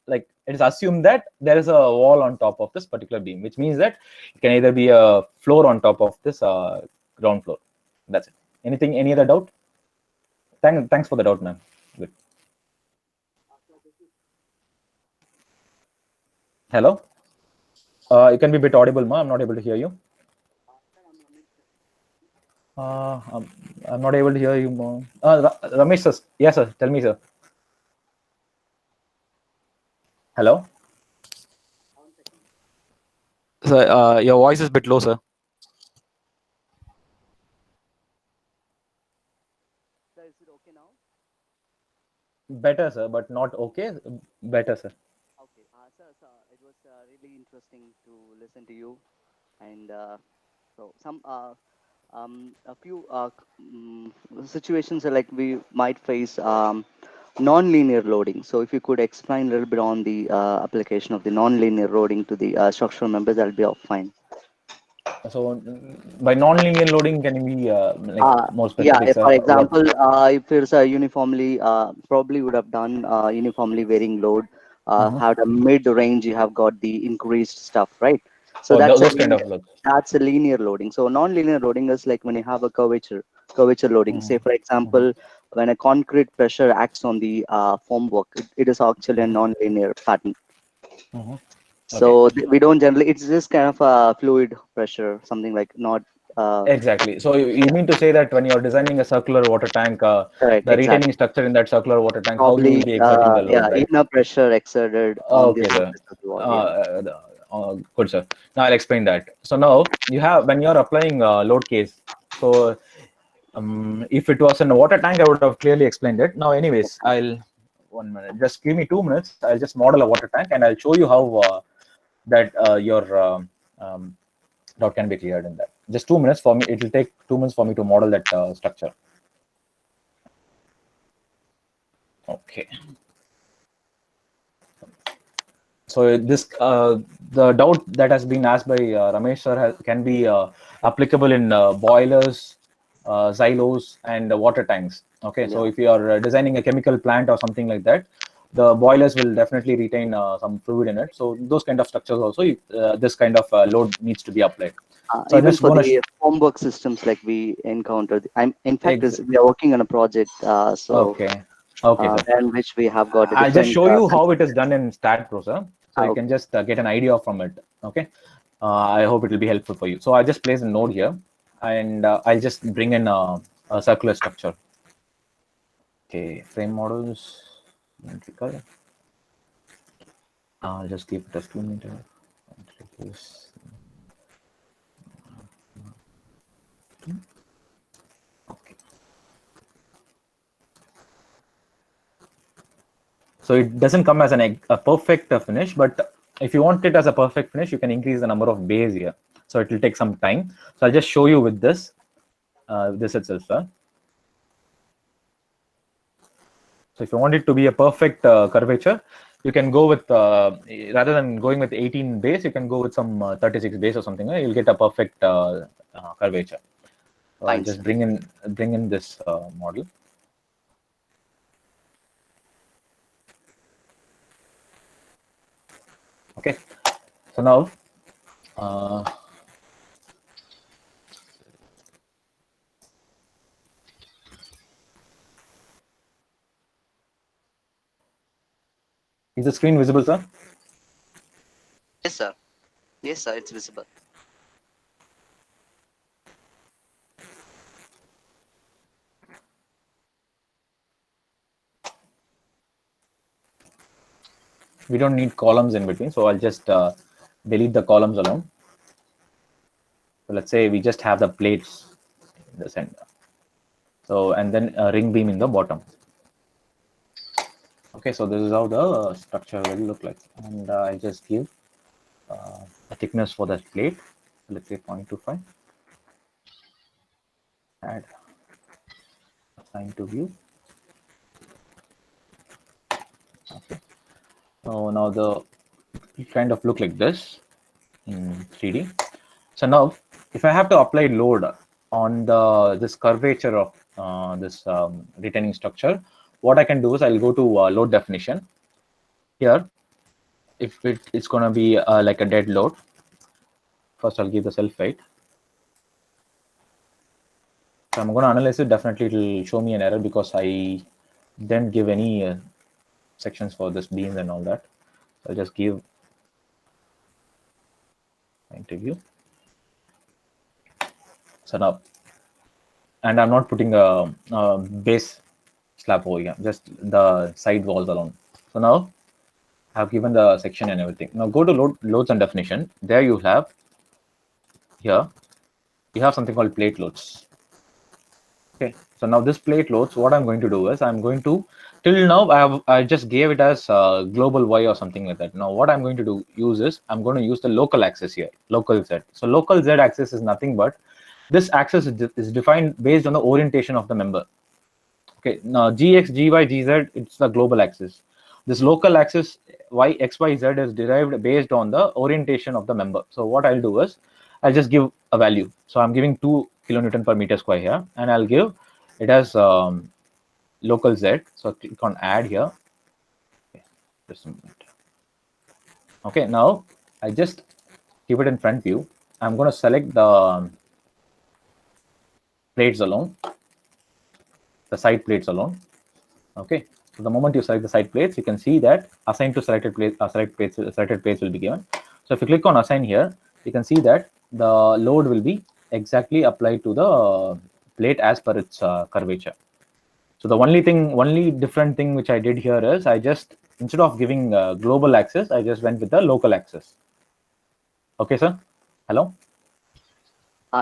like it is assumed that there is a wall on top of this particular beam, which means that it can either be a floor on top of this ground floor. That's it. Any other doubt? Thanks for the doubt, ma'am. Good. Hello. You can be a bit audible, ma'am. I'm not able to hear you. Uh, I'm, I'm not able to hear you, ma'am. Ramesh, sir. Yes, sir. Tell me, sir. Hello. Sir, your voice is a bit low, sir. Better, sir, but not okay. Better, sir. interesting to listen to you. And so some a few situations are like we might face non-linear loading. So if you could explain a little bit on the application of the non-linear loading to the structural members, that'll be fine. So by non-linear loading, can you be more Yeah, specific, if, sir? for What? example, if it's a uniformly, probably would have done uniformly varying load, had a mid-range, you have got the increased stuff, right? So Oh, that's a those kind of loads. linear loading. So non-linear loading is like when you have a curvature loading. Say, for example, when a concrete pressure acts on the formwork, it is actually a non-linear pattern. So we don't generally, it's just kind of a fluid pressure, something like not. Exactly. So you mean to say that when you're designing a circular water tank, Correct, the exactly. retaining structure in that circular water tank, how you will Probably, be exerting the load, yeah, right? inner pressure exerted on the Okay, sir. surface of the wall. Yeah. Good, sir. Now I'll explain that. So now you have, when you're applying load case, so if it was in a water tank, I would have clearly explained it. Now, anyways, I'll 1 minute. Just give me 2 minutes. I'll just model a water tank, and I'll show you how that your doubt can be cleared in that. Just 2 minutes for me. It will take 2 minutes for me to model that structure. Okay. So this the doubt that has been asked by Ramesh sir can be applicable in boilers, silos, and water tanks. Okay, so if you are designing a chemical plant or something like that, the boilers will definitely retain some fluid in it. So those kind of structures also, this kind of load needs to be applied. So I'm Even just for going the formwork systems like we encountered, in fact, to. we are working on a project, Okay. Okay, sir. in which we have got a I'll just different. show you how it is done in StatPro, sir. So you Okay. can just get an idea from it. Okay. I hope it will be helpful for you. So I just place a node here, and I'll just bring in a circular structure. Okay, frame models. I'll just keep it as 2 meter. Okay. So it doesn't come as a perfect finish, but if you want it as a perfect finish, you can increase the number of bays here. So it will take some time. So I'll just show you with this itself, sir. So if you want it to be a perfect curvature, you can go with, rather than going with 18 base, you can go with some 36 base or something. You'll get a perfect curvature. So I'll just bring in this model. Okay. So now, is the screen visible, sir? Yes, sir. Yes, sir. It's visible. We don't need columns in between, so I'll just delete the columns alone. So let's say we just have the plates in the center. So, and then a ring beam in the bottom. Okay, so this is how the structure will look like. And I'll just give a thickness for that plate. Let's say 0.25. Add assign to view. Okay. So now it kind of look like this in 3D. So now, if I have to apply load on this curvature of this retaining structure, what I can do is I'll go to load definition. Here, if it's going to be like a dead load, first I'll give the self weight. So I'm going to analyze it. Definitely, it will show me an error because I didn't give any sections for this beams and all that. So I'll just give interview. So now, and I'm not putting a base slab over here, just the side walls alone. So now I've given the section and everything. Now go to loads and definition. There you have, here, you have something called plate loads. Okay, so now this plate loads, what I'm going to do is I'm going to Till now, I just gave it as global Y or something like that. Now, what I'm going to use is I'm going to use the local axis here, local Z. So local Z axis is nothing but this axis is defined based on the orientation of the member. Okay, now Gx, Gy, Gz, it's the global axis. This local axis X, Y, Z is derived based on the orientation of the member. So what I'll do is I'll just give a value. So I'm giving 2 kilonewton per meter square here, and I'll give it as local Z. So click on add here. Okay, just a minute. Okay, now I just keep it in front view. I'm going to select the plates alone, the side plates alone. Okay, so the moment you select the side plates, you can see that assign to selected place, selected plates will be given. So if you click on assign here, you can see that the load will be exactly applied to the plate as per its curvature. So the only different thing which I did here is I just, instead of giving global axis, I just went with the local axis. Okay, sir. Hello.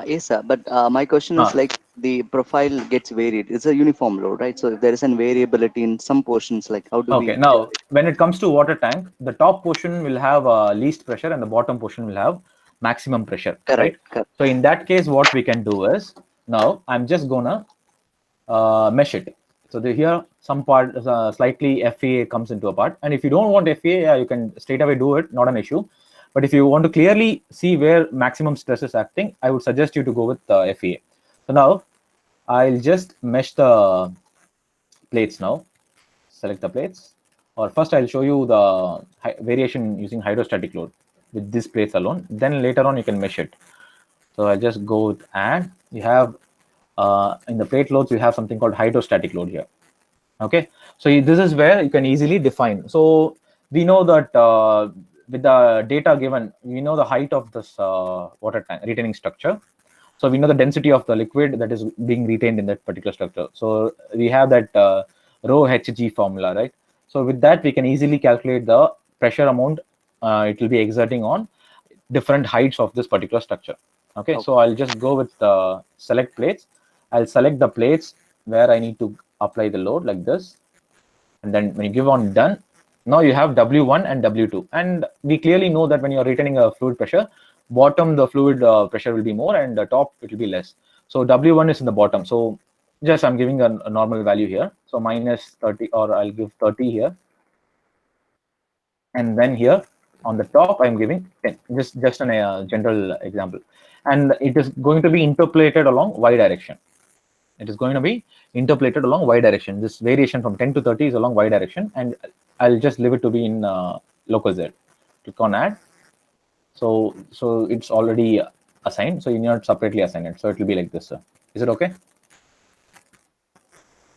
Yes, sir. But my question is like the profile gets varied. It's a uniform load, right? So if there is an variability in some portions, like how do we? Okay. Now, when it comes to water tank, the top portion will have least pressure and the bottom portion will have maximum pressure. Correct. Right. Correct. So in that case, what we can do is now I'm just gonna mesh it. So here some part slightly FEA comes into a part, and if you don't want FEA, you can straight away do it, not an issue. But if you want to clearly see where maximum stress is acting, I would suggest you to go with FEA. So now I'll just mesh the plates now. Select the plates, or first I'll show you the variation using hydrostatic load with these plates alone. Then later on you can mesh it. So I'll just go with add. You have in the plate loads, you have something called hydrostatic load here. Okay, so this is where you can easily define. So we know that with the data given, we know the height of this water tank retaining structure. So we know the density of the liquid that is being retained in that particular structure. So we have that rho Hg formula, right? So with that, we can easily calculate the pressure amount it will be exerting on different heights of this particular structure. Okay, so I'll just go with the select plates. I'll select the plates where I need to apply the load like this. And then when you give on done, now you have W1 and W2. And we clearly know that when you're retaining a fluid pressure, bottom the fluid pressure will be more and the top it will be less. So W1 is in the bottom. So just I'm giving a normal value here. So minus 30, or I'll give 30 here. And then here on the top, I'm giving 10, just a general example. And it is going to be interpolated along Y direction. It is going to be interpolated along Y direction. This variation from 10 to 30 is along Y direction, and I'll just leave it to be in local Z. Click on add. So it's already assigned. So you need not separately assign it. So it will be like this, sir. Is it okay?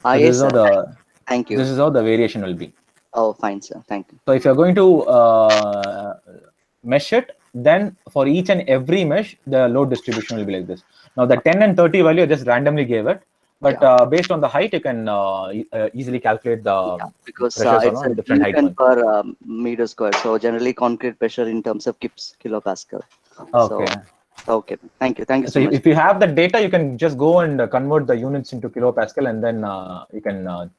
Yes, sir. Thank you. This is how the variation will be. Oh, fine, sir. Thank you. So if you're going to mesh it, then for each and every mesh, the load distribution will be like this. Now the 10 and 30 value I just randomly gave it, but based on the height, you can easily calculate the because pressures on different height Newton per meter square. So generally concrete pressure in terms of kilopascal. Okay. So, okay. Thank you. Thank you so much. If you have the data, you can just go and convert the units into kilopascal, and then you can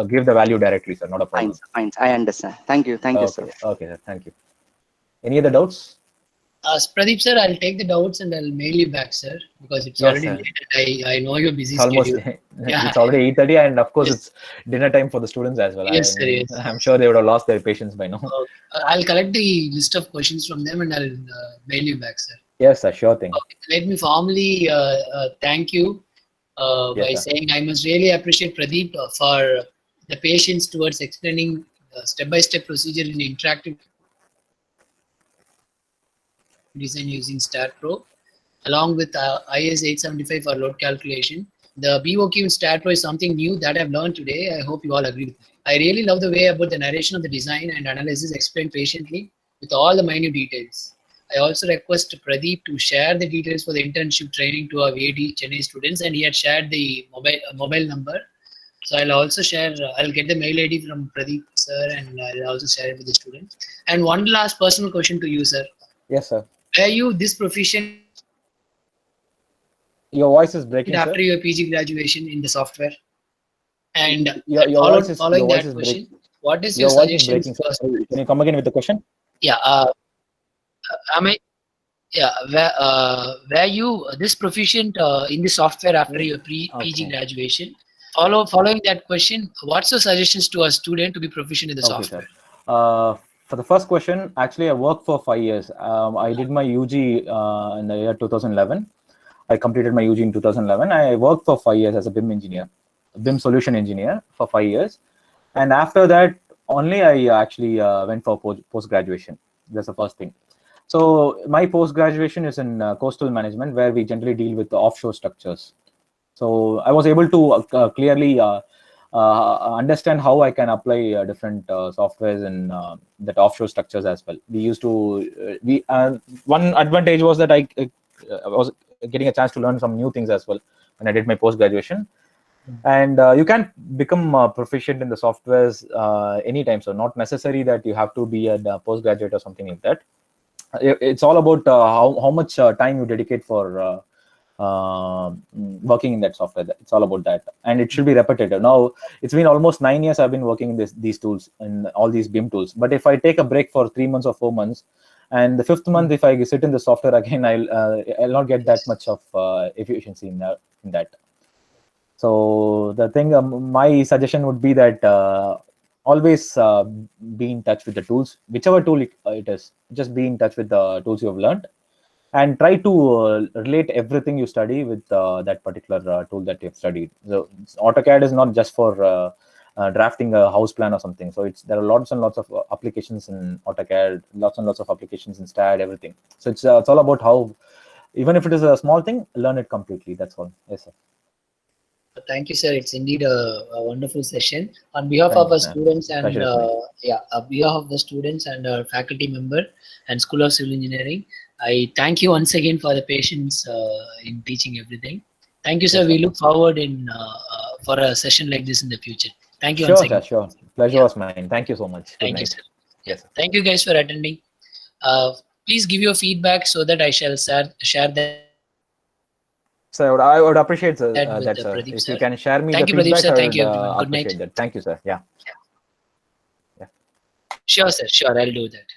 give the value directly, sir. Not a problem. Fine. I understand. Thank you. Thank you, sir. Okay, sir. Thank you. Any other doubts? Pradeep sir, I'll take the doubts and I'll mail you back, sir, because it's already late and I know you're busy. It's almost it's already 8:30, and of course it's dinner time for the students as well. Yes, sir. Yes. I'm sure they would have lost their patience by now. I'll collect the list of questions from them and I'll mail you back, sir. Yes, sir. Sure thing. Okay. Let me formally thank you by saying I must really appreciate Pradeep for the patience towards explaining step-by-step procedure in interactive design using StatPro, along with IS 875 for load calculation. The BOQ in StatPro is something new that I've learned today. I hope you all agree with me. I really love the way about the narration of the design and analysis explained patiently with all the minute details. I also request Pradeep to share the details for the internship training to our VAD Chennai students, and he had shared the mobile number. So I'll also share, I'll get the mail ID from Pradeep sir, and I'll also share it with the students. And one last personal question to you, sir. Yes, sir. Were you this proficient? Your voice is breaking, after sir. your PG graduation in the software? And Your voice is following your voice that is question, breaking. what is Your your voice is suggestions breaking. for? Sorry, can you come again with the question? Yeah. Am I? Yeah. Were you this proficient in the software after your PG Okay. graduation? Following that question, what's your suggestions to a student to be proficient in the Okay, software? sir. For the first question, actually, I worked for 5 years. I did my UG in the year 2011. I completed my UG in 2011. I worked for 5 years as a BIM engineer, BIM solution engineer for 5 years. And after that, only I actually went for post graduation. That's the first thing. So my post graduation is in coastal management, where we generally deal with the offshore structures. So I was able to clearly understand how I can apply different softwares and that offshore structures as well. We used to one advantage was that I was getting a chance to learn some new things as well when I did my post graduation. And you can become proficient in the softwares anytime. So not necessary that you have to be a postgraduate or something like that. It's all about how much time you dedicate for working in that software. It's all about that, and it should be repetitive. Now it's been almost 9 years I've been working in these tools and all these BIM tools. But if I take a break for 3 months or 4 months, and the fifth month if I sit in the software again, I'll not get that much of efficiency in that. So the thing, my suggestion would be that always be in touch with the tools, whichever tool it is. Just be in touch with the tools you have learned, and try to relate everything you study with that particular tool that you've studied. So AutoCAD is not just for drafting a house plan or something. So there are lots and lots of applications in AutoCAD, lots and lots of applications in STAAD, everything. So it's all about how, even if it is a small thing, learn it completely. That's all. Yes, sir. Thank you, sir. It's indeed a wonderful session. On behalf Thank of you, our sir. students and Pleasure is mine. on behalf of the students and our faculty member and School of Civil Engineering, I thank you once again for the patience in teaching everything. Thank you, sir. Yes, sir. We look forward for a session like this in the future. Thank you Sure, once sir, again. sure. Pleasure Yeah. was mine. Thank you so much. Good Thank you, night. sir. Yes, sir. Thank you guys for attending. Please give your feedback so that I shall share that So I would appreciate with that, sir. Pradeep, If sir. you can share me Thank the you, Pradeep, feedback, sir. I Thank would you, everyone. Good night. appreciate that. Thank you, sir. Yeah. Sure, sir. Sure, I'll do that.